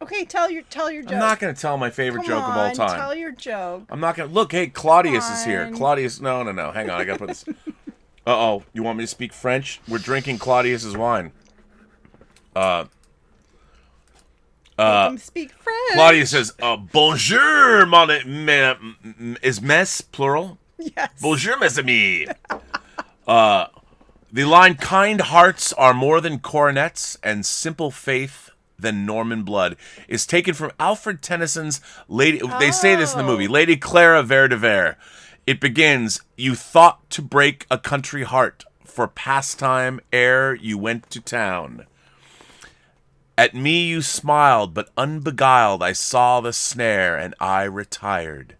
Okay, tell your joke. I'm not going to tell my favorite joke of all time. Tell your joke. I'm not going to... Look, hey, Claudius is here. Claudius... No. Hang on, I got to put this... Uh-oh. You want me to speak French? We're drinking Claudius's wine. Make him speak French. Claudius says, bonjour, is mes plural? Yes. Bonjour, mes amis. The line "kind hearts are more than coronets and simple faith than Norman blood" is taken from Alfred Tennyson's Lady. They say this in the movie, Lady Clara Vere de Vere. It begins, "You thought to break a country heart for pastime ere you went to town. At me you smiled, but unbeguiled I saw the snare, and I retired.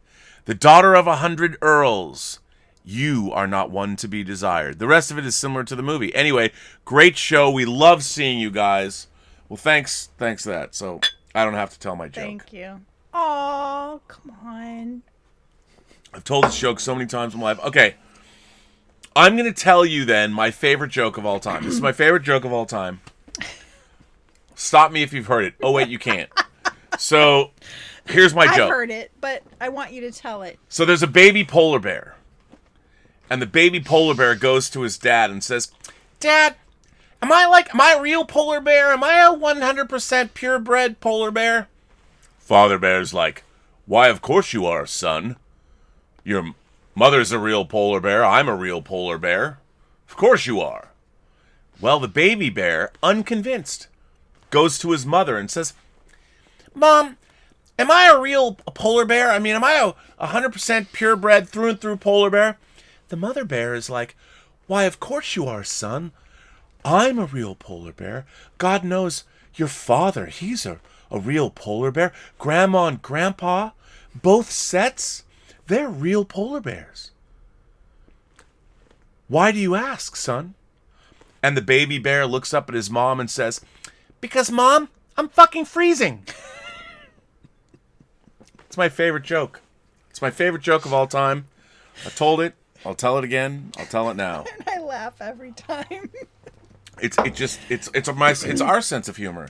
The daughter of 100 earls, you are not one to be desired." The rest of it is similar to the movie. Anyway, great show. We love seeing you guys. Well, thanks for that. So I don't have to tell my joke. Thank you. Oh, come on. I've told this joke so many times in my life. Okay. I'm going to tell you then my favorite joke of all time. This is my favorite joke of all time. Stop me if you've heard it. Oh, wait, you can't. So here's my joke. I've heard it, but I want you to tell it. So there's a baby polar bear. And the baby polar bear goes to his dad and says, "Dad, am I a real polar bear? Am I a 100% purebred polar bear?" Father bear's like, "Why, of course you are, son. Your mother's a real polar bear. I'm a real polar bear. Of course you are." Well, the baby bear, unconvinced, goes to his mother and says, "Mom, am I a real polar bear? I mean, am I a 100% purebred through and through polar bear?" The mother bear is like, "Why, of course you are, son. I'm a real polar bear. God knows your father, he's a real polar bear. Grandma and Grandpa, both sets, they're real polar bears. Why do you ask, son?" And the baby bear looks up at his mom and says, "Because, Mom, I'm fucking freezing." It's my favorite joke. It's my favorite joke of all time. I told it. I'll tell it again. I'll tell it now. And I laugh every time. It's our sense of humor.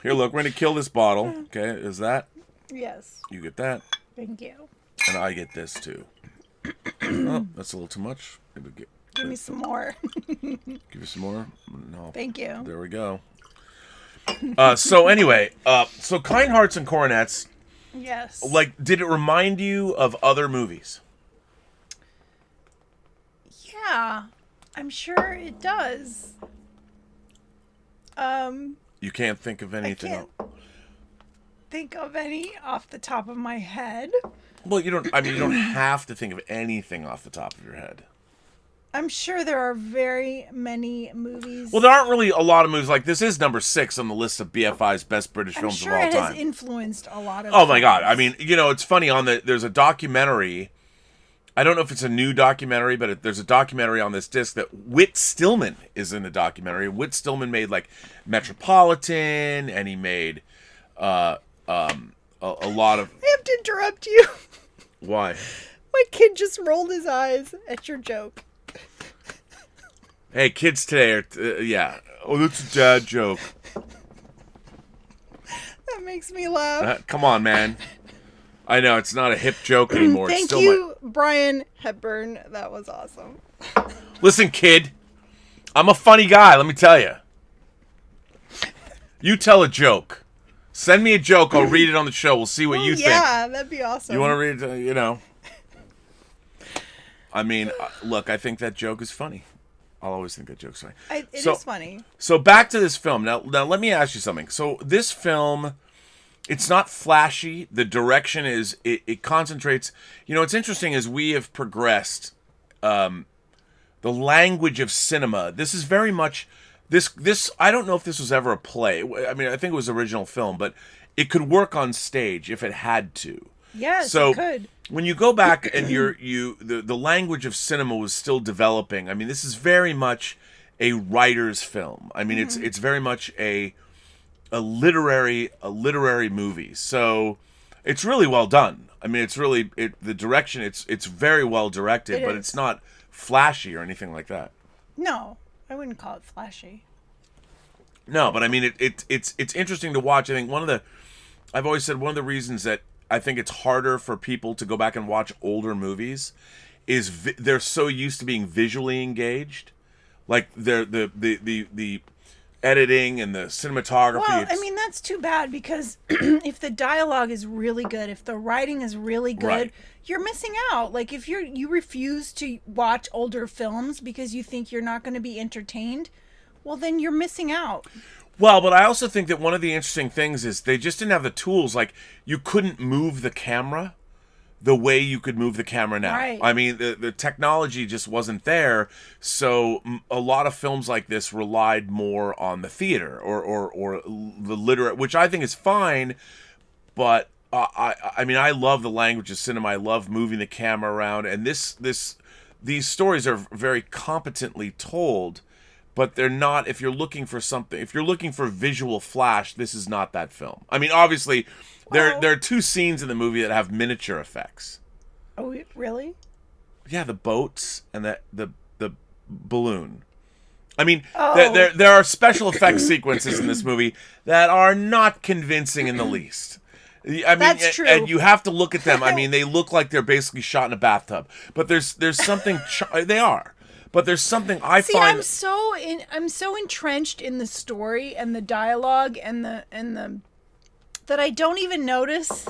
Here, look, we're gonna kill this bottle. Okay, is that? Yes. You get that, Thank you. and I get this too. Oh, that's a little too much. Maybe Give me some more. give you some more. No. Thank you. There we go. So anyway, so Kind Hearts and Coronets. Yes. Like, did it remind you of other movies? Yeah, I'm sure it does. You can't think of anything. I can't think of any off the top of my head. Well, you don't. I mean, you don't have to think of anything off the top of your head. I'm sure there are very many movies. Well, there aren't really a lot of movies like this. Is number 6 on the list of BFI's best British films sure of all it time. has influenced a lot of. Oh my God! films. I mean, you know, it's funny. There's a documentary. I don't know if it's a new documentary, but there's a documentary on this disc that Whit Stillman is in the documentary. Whit Stillman made like Metropolitan, and he made a lot of. I have to interrupt you. Why? My kid just rolled his eyes at your joke. Hey, kids today are yeah. Oh, that's a dad joke. That makes me laugh. Come on, man. I know it's not a hip joke anymore. Thank It's still you, Brian Hepburn. That was awesome. Listen, kid. I'm a funny guy, let me tell you. You tell a joke. Send me a joke. I'll read it on the show. We'll see what you think. Yeah, that'd be awesome. You want to read it? You know. I mean, look, I think that joke is funny. I'll always think that joke's funny. It is funny. So back to this film. Now, let me ask you something. So this film, it's not flashy. The direction is, it concentrates. You know, what's interesting is we have progressed. The language of cinema. This is very much, this. I don't know if this was ever a play. I mean, I think it was original film, but it could work on stage if it had to. Yes, So it could. when you go back and the language of cinema was still developing. I mean, this is very much a writer's film. I mean, it's very much a literary movie. So it's really well done. I mean, it's really the direction. It's very well directed, but it's not flashy or anything like that. No, I wouldn't call it flashy. No, but I mean, it's interesting to watch. I think I've always said one of the reasons that I think it's harder for people to go back and watch older movies is they're so used to being visually engaged. Like the editing and the cinematography. Well, I mean, that's too bad because if the dialogue is really good, if the writing is really good, Right. you're missing out. Like if you refuse to watch older films because you think you're not going to be entertained, well, then you're missing out. Well, but I also think that one of the interesting things is they just didn't have the tools. Like, you couldn't move the camera the way you could move the camera now. Right. I mean, the technology just wasn't there. So a lot of films like this relied more on the theater or the literate, which I think is fine. But I mean, I love the language of cinema. I love moving the camera around. And these stories are very competently told. But they're not, if you're looking for something, if you're looking for visual flash, this is not that film. I mean, obviously, there are two scenes in the movie that have miniature effects. Oh, really? Yeah, the boats and the balloon. I mean, Oh. there are special effects sequences in this movie that are not convincing in the least. I mean, That's true. And you have to look at them. I mean, they look like they're basically shot in a bathtub. But there's something, they are. But there's something I find. I'm so entrenched in the story and the dialogue and the that I don't even notice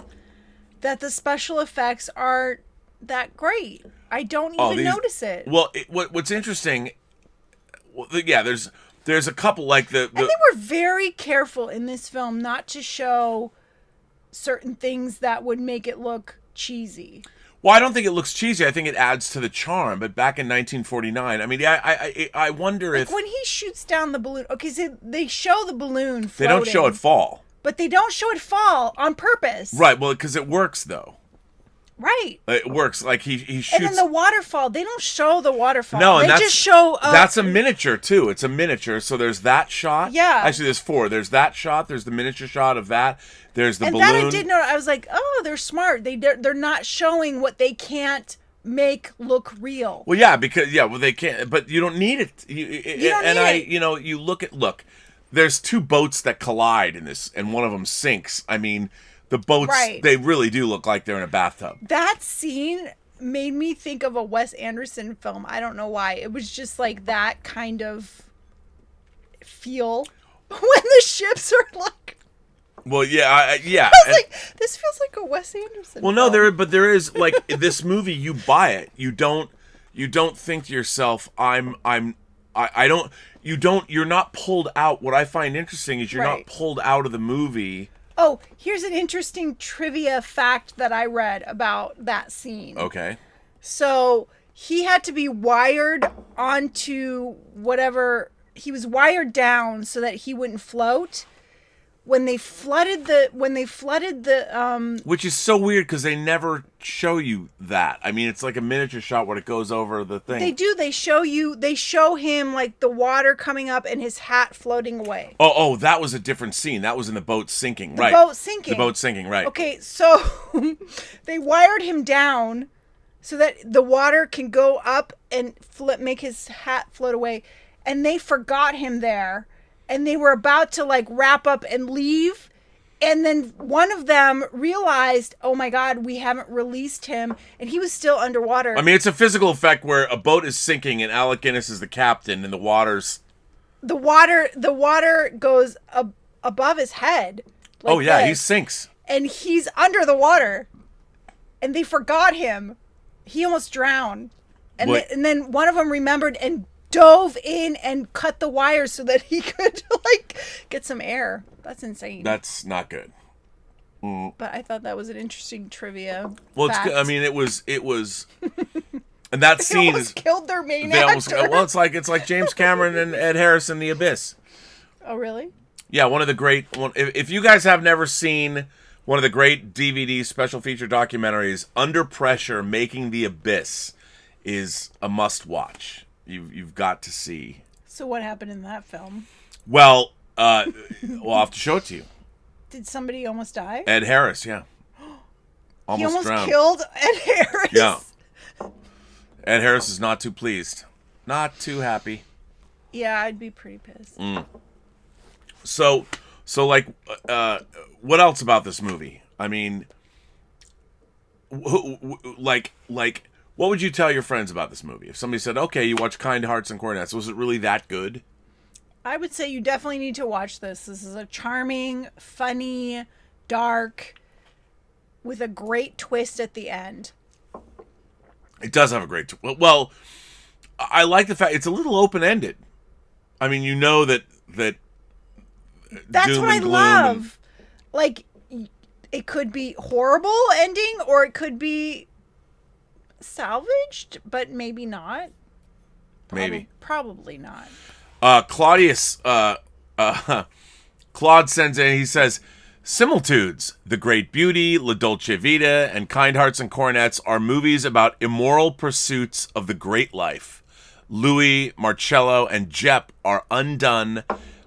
that the special effects are that great. I don't even notice it. Well, what's interesting? Well, yeah, there's a couple like the. And they were very careful in this film not to show certain things that would make it look cheesy. Well, I don't think it looks cheesy. I think it adds to the charm. But back in 1949, I mean, I wonder if when he shoots down the balloon. Okay, so they show the balloon floating. they don't show it fall. But they don't show it fall on purpose. Right. Well, because it works though. Right. It works. Like he shoots. And then the waterfall. They don't show the waterfall. No, and they just show. That's a miniature too. It's a miniature. So there's that shot. Yeah. Actually, there's four. There's that shot. There's the miniature shot of that. There's the balloon. And that I did know. I was like, oh, they're smart. They're not showing what they can't make look real. Well, yeah, because they can't. But you don't need it. You don't need it. You look. There's two boats that collide in this, and one of them sinks. I mean, the boats. Right. They really do look like they're in a bathtub. That scene made me think of a Wes Anderson film. I don't know why. It was just like that kind of feel when the ships are like. Well, yeah, yeah. I was like, this feels like a Wes Anderson. Well, film. no, there is like this movie. You buy it. You don't think to yourself, You're not pulled out. What I find interesting is you're not pulled out of the movie. Oh, here's an interesting trivia fact that I read about that scene. Okay. So he had to be wired onto whatever. He was wired down so that he wouldn't float. When they flooded the Which is so weird because they never show you that. I mean, it's like a miniature shot when it goes over the thing. They do. They show him like the water coming up and his hat floating away. Oh, that was a different scene. That was in the boat sinking, right? The boat sinking. The boat sinking, right. Okay, so they wired him down so that the water can go up and make his hat float away. And they forgot him there. And they were about to like wrap up and leave. And then one of them realized, oh my God, we haven't released him. And he was still underwater. I mean, it's a physical effect where a boat is sinking and Alec Guinness is the captain and the water goes above his head. Like he this. sinks. And he's under the water. And they forgot him. He almost drowned. And, and then one of them remembered and dove in and cut the wires so that he could like get some air. That's insane. That's not good. But I thought that was an interesting trivia. Well, fact. it's good. I mean, it was, and that scene almost killed their main they actor. Almost, it's like James Cameron and Ed Harris in The Abyss. Oh, really? Yeah, one of the great. If you guys have never seen one of the great DVD special feature documentaries, Under Pressure: Making the Abyss, is a must watch. You've got to see. So what happened in that film? Well, we'll have to show it to you. Did somebody almost die? Ed Harris, yeah. He almost drowned. killed Ed Harris. Yeah. Ed Harris is not too pleased. Not too happy. Yeah, I'd be pretty pissed. So like, what else about this movie? I mean, like, what would you tell your friends about this movie? If somebody said, okay, you watch Kind Hearts and Coronets, was it really that good? I would say you definitely need to watch this. This is a charming, funny, dark, with a great twist at the end. It does have a great... Well, I like the fact it's a little open-ended. I mean, you know that that's doom what I and gloom love. Like, it could be horrible ending, or it could be salvaged, but maybe not. Maybe. Probably not. Claudius... Claude sends in, he says, Similitudes, The Great Beauty, La Dolce Vita, and Kind Hearts and Coronets are movies about immoral pursuits of the great life. Louis, Marcello, and Jep are undone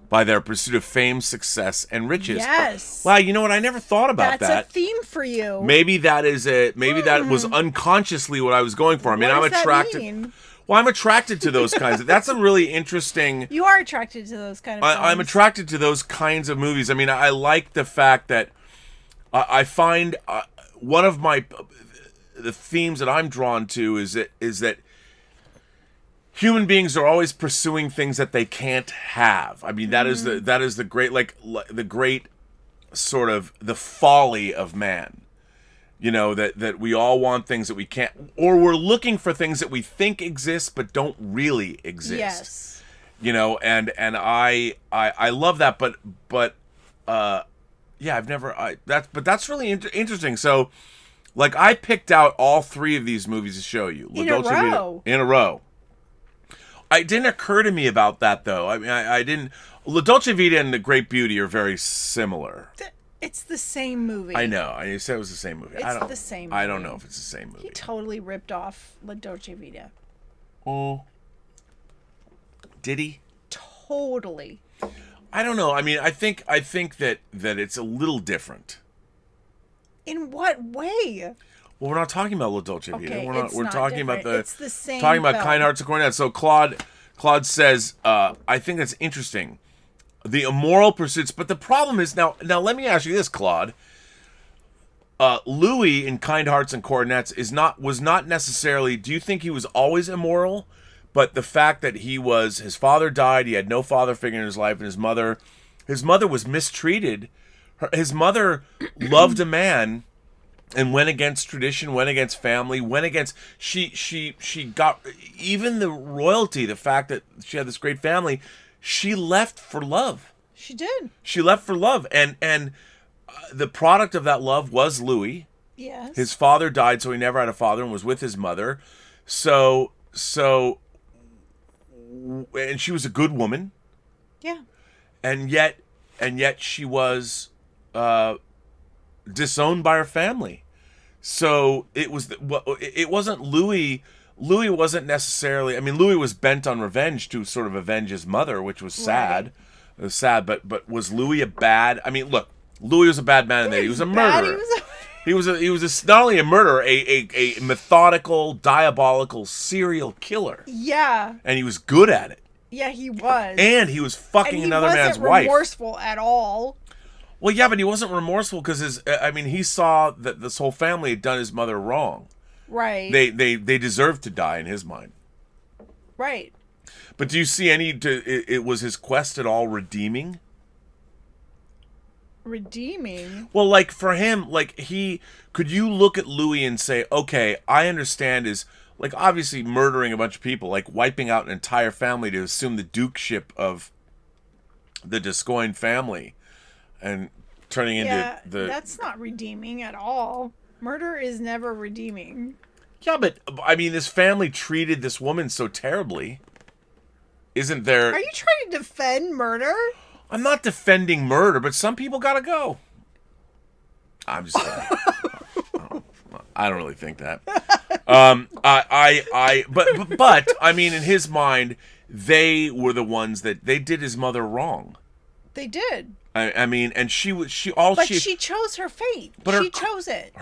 by their pursuit of fame, success, and riches. Yes. Wow, you know what? I never thought about that. That's a theme for you. Maybe that is it. Maybe that was unconsciously what I was going for. I mean, What I'm does that attracted. mean? Well, I'm attracted to those kinds. That's a really interesting. You are attracted to those kind of films. I'm attracted to those kinds of movies. I mean, I like the fact that I find one of the themes that I'm drawn to is that human beings are always pursuing things that they can't have. I mean, that is the great the great sort of the folly of man. You know, that we all want things that we can't, or we're looking for things that we think exist but don't really exist. Yes. You know, and I love that, but yeah, that's really interesting. So, like, I picked out all three of these movies to show you In a row. in a row. It didn't occur to me about that though. I mean, I didn't. La Dolce Vita and The Great Beauty are very similar. It's the same movie. I know. You said it was the same movie. It's the same movie. I don't know if it's the same movie. He totally ripped off La Dolce Vita. Oh. Did he? Totally. I don't know. I mean, I think that it's a little different. In what way? Well, we're not talking about La Dolce Vita. Okay, We're talking different. about It's the same talking about film. Kind Hearts and Coronets. So Claude says, I think that's interesting. The immoral pursuits, but the problem is now let me ask you this, Claude. Louis in Kind Hearts and Coronets was not necessarily. Do you think he was always immoral? But the fact that his father died, he had no father figure in his life, and his mother was mistreated. His mother loved a man and went against tradition, went against family, went against she got even the royalty. The fact that she had this great family. She left for love. She did. She left for love, and the product of that love was Louis. Yes. His father died, so he never had a father, and was with his mother. So, and she was a good woman. Yeah. And yet she was disowned by her family. So it wasn't Louis. Louis wasn't necessarily. I mean, Louis was bent on revenge to sort of avenge his mother, which was sad. Right. It was sad, but was Louis a bad? I mean, look, Louis was a bad man in there. He was a murderer. He was not only a murderer, a methodical, diabolical serial killer. Yeah. And he was good at it. Yeah, he was. And he was fucking another man's wife. He wasn't remorseful at all. Well, yeah, but he wasn't remorseful because he saw that this whole family had done his mother wrong. Right. They deserved to die in his mind. Right. But do you see it was his quest at all redeeming? Redeeming? Well, like for him, could you look at Louis and say, okay, I understand is like obviously murdering a bunch of people, like wiping out an entire family to assume the dukeship of the Descoings family and turning into the... that's not redeeming at all. Murder is never redeeming. Yeah, but I mean, this family treated this woman so terribly. Isn't there... Are you trying to defend murder? I'm not defending murder, but some people gotta go. I'm just kidding. I don't really think that. But I mean, in his mind, they were the ones that they did his mother wrong. They did. I mean, and she chose her fate. She chose it.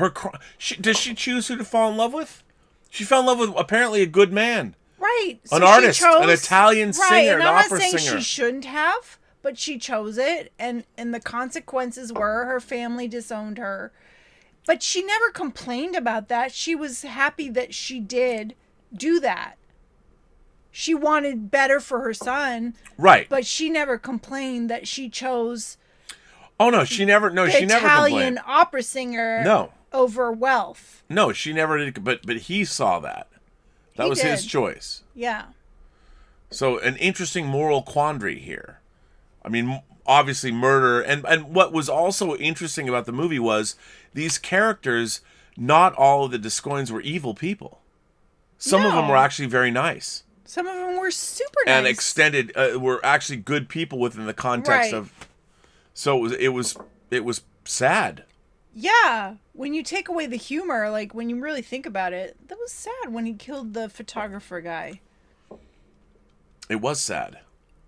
Does she choose who to fall in love with? She fell in love with apparently a good man. Right. An artist, an Italian singer, an opera singer. I'm not saying she shouldn't have, but she chose it, and the consequences were her family disowned her. But she never complained about that. She was happy that she did do that. She wanted better for her son, Right. but she never complained that she chose Oh no, she never. No, the she never Italian complained. opera singer No. over wealth. No, she never did. But he saw that. That He was his did. choice. Yeah. So an interesting moral quandary here. I mean, obviously murder, and what was also interesting about the movie was these characters. Not all of the Descoings were evil people. Some of them No. were actually very nice. Some of them were super nice. And extended were actually good people within the context Right. of. So it was sad. Yeah. When you take away the humor, like when you really think about it, that was sad when he killed the photographer guy. It was sad.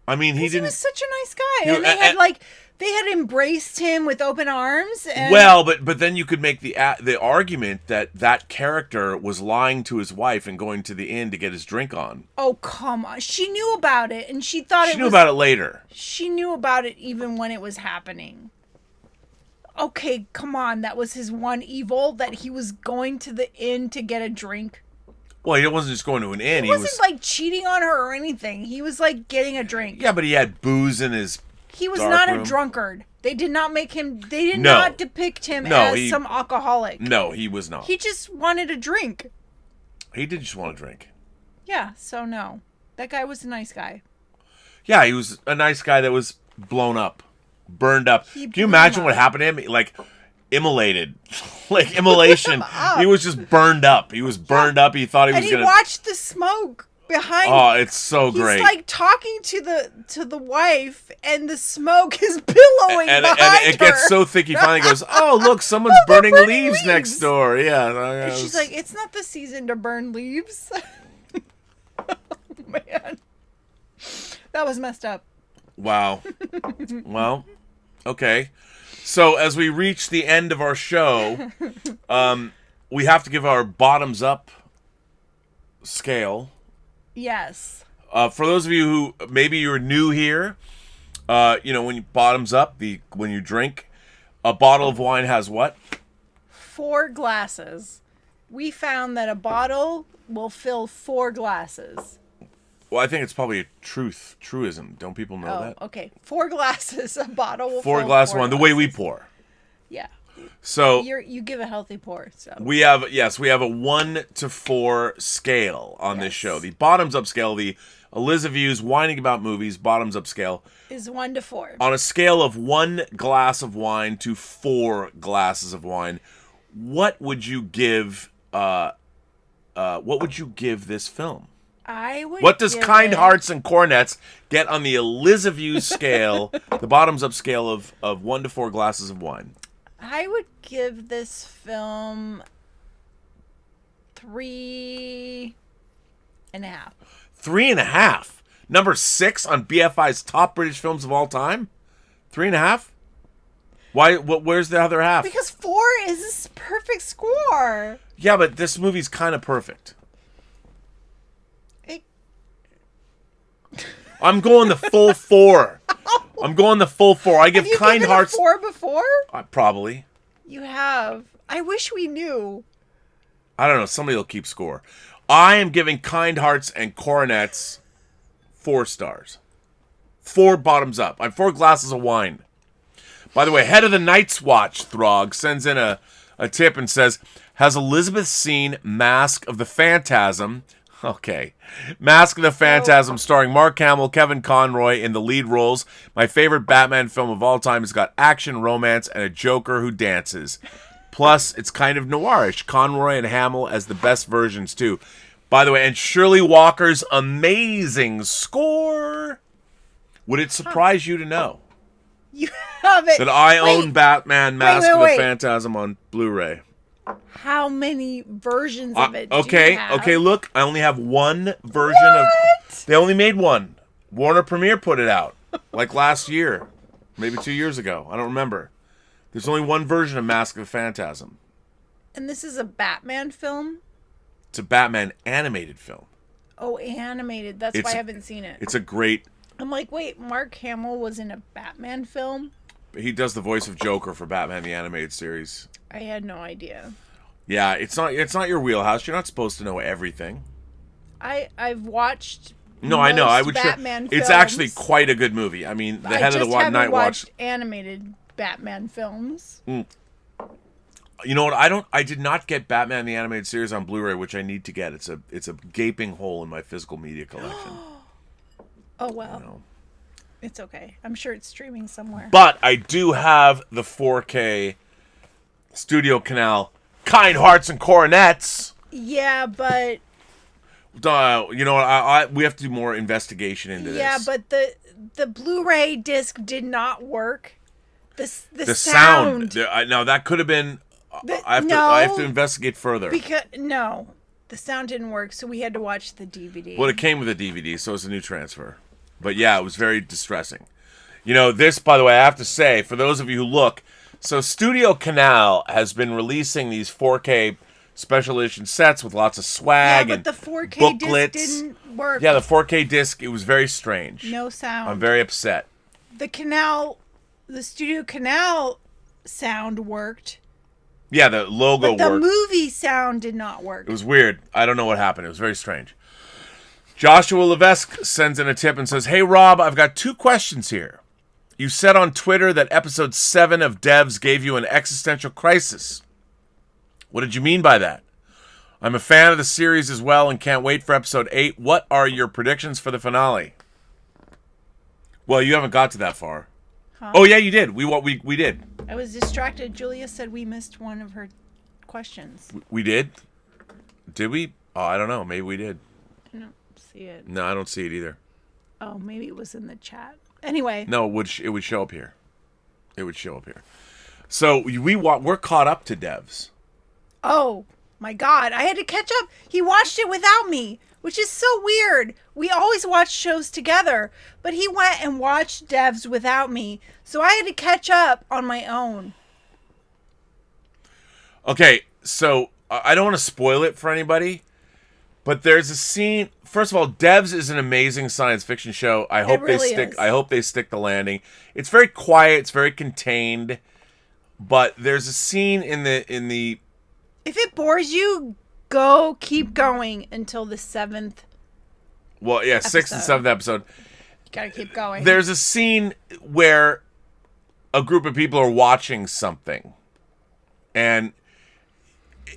I mean, he 'Cause he didn't. was such a nice guy. You- And they had embraced him with open arms. And Well, but then you could make the argument that character was lying to his wife and going to the inn to get his drink on. oh, come on. She knew about it, and she thought She knew about it later. She knew about it even when it was happening. Okay, come on. That was his one evil, that he was going to the inn to get a drink. Well, he wasn't just going to an inn. He wasn't like cheating on her or anything. He was like getting a drink. Yeah, but he had booze in his. He was dark not room. a drunkard. They did not make him. They did No. not depict him No, as he- some alcoholic. No, he was not. He just wanted a drink. He did just want to drink. Yeah, so no. That guy was a nice guy. Yeah, he was a nice guy that was blown up, burned up. He Can you blew imagine him what up. happened to him? Like, immolated. Like, immolation. up. He was just burned up. He was burned up. He thought he And was he going to. watched the smoke behind Oh, it's so He's great. like talking to the wife, and the smoke is billowing and behind it gets her. so thick, he finally goes, "Oh, look, someone's They're burning burning leaves next leaves." door." Yeah. And she's like, "It's not the season to burn leaves." Oh, man, that was messed up. Wow. Well, okay. So as we reach the end of our show, we have to give our bottoms up scale. Yes. For those of you who maybe you're new here, when you bottoms up, when you drink, a bottle of wine has what? 4 glasses. We found that a bottle will fill 4 glasses. Well, I think it's probably a truism. Don't people know that? Okay. 4 glasses. A bottle will 4 fill glasses of 4 wine, the way we glasses. pour. Yeah. So You give a healthy pour. So we have a 1 to 4 scale on this Yes. show. The bottoms up scale, the Eliza Views whining about movies bottoms up scale. is 1 to 4. On a scale of 1 glass of wine to 4 glasses of wine, what would you give? What would you give this film? I would. What does give Kind it- Hearts and Coronets get on the Eliza Views scale, the bottoms up scale of 1 to 4 glasses of wine? I would give this film 3.5. 3.5. Number 6 on BFI's top British films of all time. 3.5. Why? Where's the other half? Because 4 is a perfect score. Yeah, but this movie's kind of perfect. It, I'm going the full 4. I'm going the full 4. I give have you Kind given Hearts. a 4 before? Probably. You have. I wish we knew. I don't know. Somebody will keep score. I am giving Kind Hearts and Coronets 4 stars. 4 bottoms up. I'm 4 glasses of wine. By the way, head of the Night's Watch, Throg, sends in a tip and says, has Elizabeth seen Mask of the Phantasm? Okay. Mask of the Phantasm starring Mark Hamill, Kevin Conroy in the lead roles. My favorite Batman film of all time has got action, romance, and a Joker who dances. Plus, it's kind of noirish. Conroy and Hamill as the best versions, too. By the way, and Shirley Walker's amazing score. Would it surprise you to know You have it. that I Wait, own Batman Mask of the wait. Phantasm on Blu-ray? How many versions of it? Do Okay, you have? okay, look, I only have one version of... They only made one. Warner Premiere put it out, like last year. Maybe 2 years ago. I don't remember. There's only one version of Mask of the Phantasm. And this is a Batman film? It's a Batman animated film. Oh, animated. That's It's- why I haven't seen it. It's a great... I'm like, wait, Mark Hamill was in a Batman film? He does the voice of Joker for Batman the Animated Series. I had no idea. Yeah, it's not your wheelhouse. You're not supposed to know everything. I've watched No, I know. I most would. Batman It's films. actually quite a good movie. I mean, the head of the night watch. Animated Batman films. You know what? I did not get Batman the Animated Series on Blu-ray, which I need to get. It's a gaping hole in my physical media collection. Oh well. You know. It's okay. I'm sure it's streaming somewhere. But I do have the 4K Studio Canal Kind Hearts and Coronets. Yeah, but You know what? We have to do more investigation into this. yeah, but the Blu-ray disc did not work. The sound. Now that could have been. I have to investigate further. Because no, the sound didn't work, so we had to watch the DVD. Well, it came with a DVD, so it's a new transfer. But yeah, it was very distressing. You know, this, by the way, I have to say, for those of you who look, so Studio Canal has been releasing these 4K special edition sets with lots of swag and the 4K booklets. disc didn't work. Yeah, the 4K disc, it was very strange. No sound. I'm very upset. The Studio Canal sound worked. Yeah, the logo But the worked. movie sound did not work. It was weird. I don't know what happened. It was very strange. Joshua Levesque sends in a tip and says, "Hey, Rob, I've got 2 questions here. You said on Twitter that episode 7 of Devs gave you an existential crisis. What did you mean by that? I'm a fan of the series as well and can't wait for episode 8. What are your predictions for the finale?" Well, you haven't got to that far. Huh? Oh, yeah, you did. We did. I was distracted. Julia said we missed one of her questions. We did? Did we? Oh, I don't know. Maybe we did. I don't see it. No, I don't see it either. Oh, maybe it was in the chat. Anyway. No, it would show up here. It would show up here. So we're caught up to Devs. Oh, my God. I had to catch up. He watched it without me, which is so weird. We always watch shows together, but he went and watched Devs without me, so I had to catch up on my own. Okay, so I don't want to spoil it for anybody, but there's a scene. First of all, Devs is an amazing science fiction show. I hope they stick the landing. It's very quiet. It's very contained, but there's a scene in the. If it bores you, keep going until the 7th. Well, yeah, 6th and 7th episode. You gotta keep going. There's a scene where a group of people are watching something, and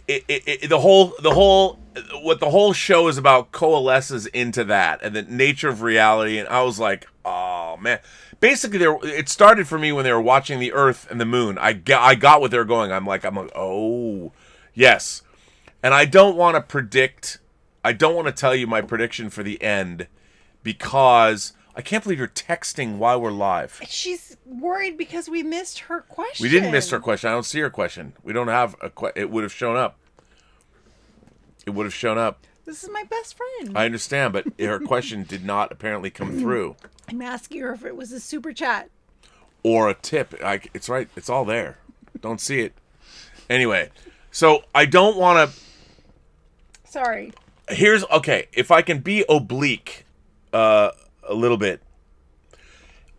the whole show is about coalesces into that and the nature of reality. And I was like, oh man. Basically, it started for me when they were watching the Earth and the Moon. I got what they were going. I'm like, oh yes. And I don't want to predict. I don't want to tell you my prediction for the end because I can't believe you're texting while we're live. She's worried because we missed her question. We didn't miss her question. I don't see her question. We don't have a question. It would have shown up. It would have shown up. This is my best friend. I understand, but her question did not apparently come through. I'm asking her if it was a super chat. Or a tip. It's right. It's all there. Don't see it. Anyway, so I don't want to... Sorry. Okay, if I can be oblique a little bit.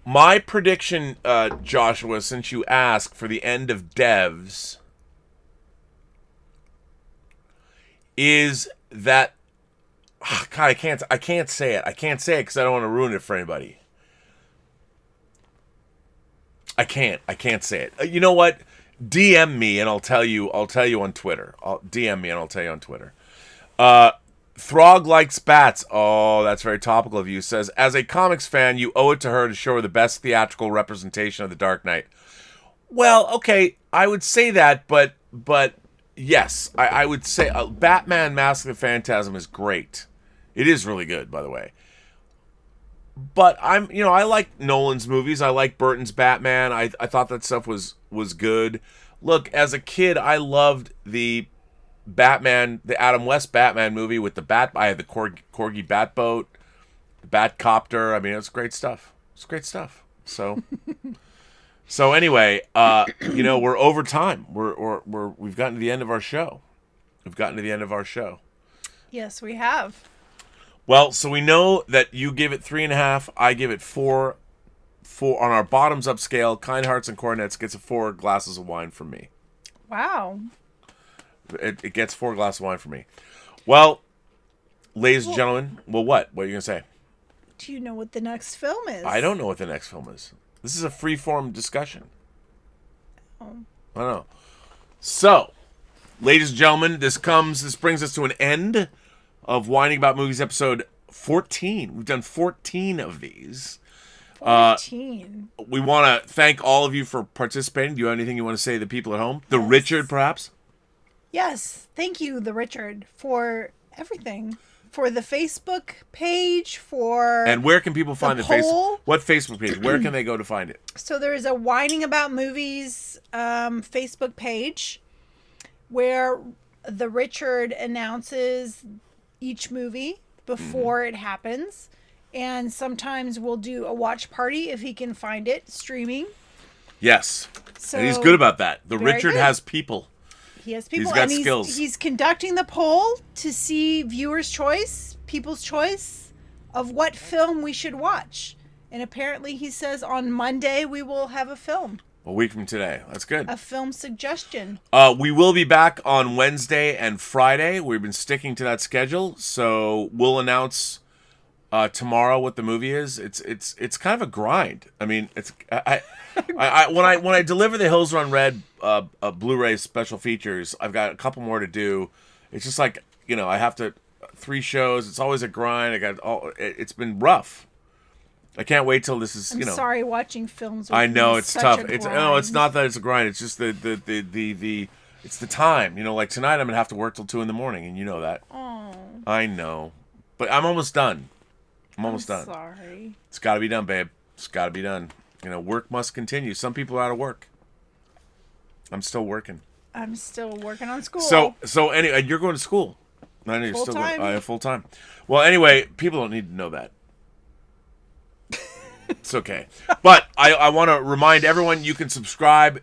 My prediction, Joshua, since you asked, for the end of Devs is that... God, I can't say it. I can't say it because I don't want to ruin it for anybody. I can't say it. You know what? DM me and I'll tell you on Twitter. DM me and I'll tell you on Twitter. Throg likes bats. Oh, that's very topical of you. Says, as a comics fan, you owe it to her to show her the best theatrical representation of the Dark Knight. Well, okay, I would say that, but yes, I would say Batman Mask of the Phantasm is great. It is really good, by the way. But I like Nolan's movies. I like Burton's Batman. I thought that stuff was good. Look, as a kid, I loved the Adam West Batman movie with the bat. I had the Corgi bat boat, the bat copter. I mean, it was great stuff. It's great stuff. So, anyway, we're over time. We've gotten to the end of our show. Yes, we have. Well, so we know that you give it 3.5. I give it 4. On our bottoms up scale, Kind Hearts and Coronets gets 4 glasses of wine from me. Wow. It gets 4 glasses of wine from me. Well, ladies and gentlemen, what? What are you going to say? Do you know what the next film is? I don't know what the next film is. This is a free-form discussion. Oh. I don't know. So, ladies and gentlemen, this brings us to an end of Whining About Movies episode 14. We've done 14 of these. 14. We want to thank all of you for participating. Do you have anything you want to say to the people at home? The Richard, perhaps? Yes. Thank you, the Richard, for everything. For the Facebook page, for... And where can people find the poll? What Facebook page? Where can they go to find it? So there is a Whining About Movies Facebook page where the Richard announces each movie before it happens. And sometimes we'll do a watch party if he can find it streaming. Yes. So and he's good about that. The very Richard good. has people. He has people. He's got and skills. He's conducting the poll to see viewers' choice, people's choice of what film we should watch. And apparently he says on Monday we will have a film. A week from today. That's good. A film suggestion. We will be back on Wednesday and Friday. We've been sticking to that schedule. So we'll announce tomorrow what the movie is. It's kind of a grind. I mean, when I deliver the Hills Run Red Blu-ray special features, I've got a couple more to do. It's just like, I have to 3 shows. It's always a grind. It's been rough. I can't wait till this is. I'm sorry, watching films. With I know you is it's such tough. a It's grind. it's not that it's a grind. It's just the it's the time. Like tonight, I'm gonna have to work till 2 a.m, and you know that. Oh. I know, but I'm almost done. I'm almost done. Sorry. It's got to be done, babe. It's got to be done. Work must continue. Some people are out of work. I'm still working. I'm still working on school. So anyway, you're going to school. I know you're still Full-time. going full time. Well, anyway, people don't need to know that. It's okay. But I want to remind everyone you can subscribe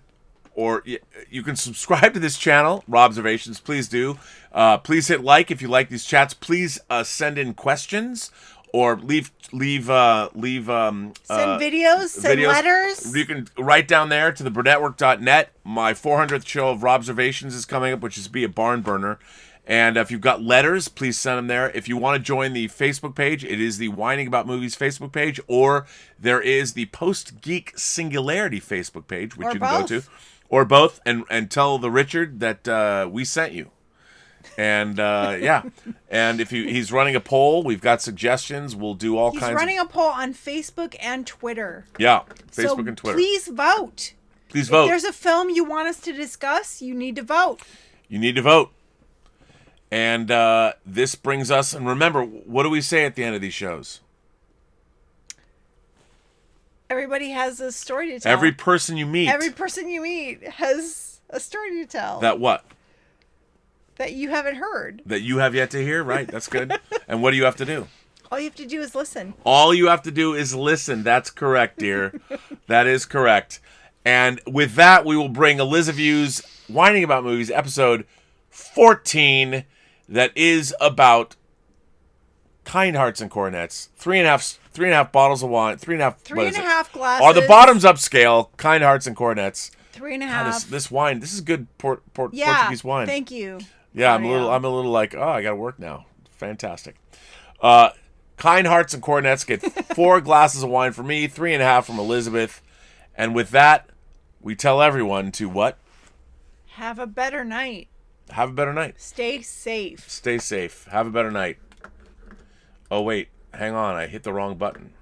or you can subscribe to this channel, Robservations. Please do. Please hit like if you like these chats. Please send in questions or leave send videos, send letters. You can write down there to the Burnettwork.net. My 400th show of Robservations is coming up, which is be a barn burner. And if you've got letters, please send them there. If you want to join the Facebook page, it is the Whining About Movies Facebook page, or there is the Post-Geek Singularity Facebook page, which you can go to. Or both, and tell the Richard that we sent you. And, yeah. And if he's running a poll, we've got suggestions. We'll do all kinds of... He's running a poll on Facebook and Twitter. Yeah, Facebook and Twitter. Please vote. Please vote. If there's a film you want us to discuss, you need to vote. You need to vote. And this brings us, and remember, what do we say at the end of these shows? Everybody has a story to tell. Every person you meet. Every person you meet has a story to tell. That what? That you haven't heard. That you have yet to hear? Right, that's good. And what do you have to do? All you have to do is listen. All you have to do is listen. That's correct, dear. That is correct. And with that, we will bring Elizabeth's Whining About Movies, episode 14, that is about kind hearts and coronets. 3.5 bottles of wine. 3.5 glasses. Are the bottoms up scale, kind hearts and coronets. 3.5. This wine, this is good Portuguese wine. Thank you. Yeah, I'm a little like, oh, I got to work now. Fantastic. Kind hearts and coronets get 4 glasses of wine from me, 3.5 from Elizabeth. And with that, we tell everyone to what? Have a better night. Have a better night. Stay safe. Stay safe. Have a better night. Oh, wait. Hang on. I hit the wrong button.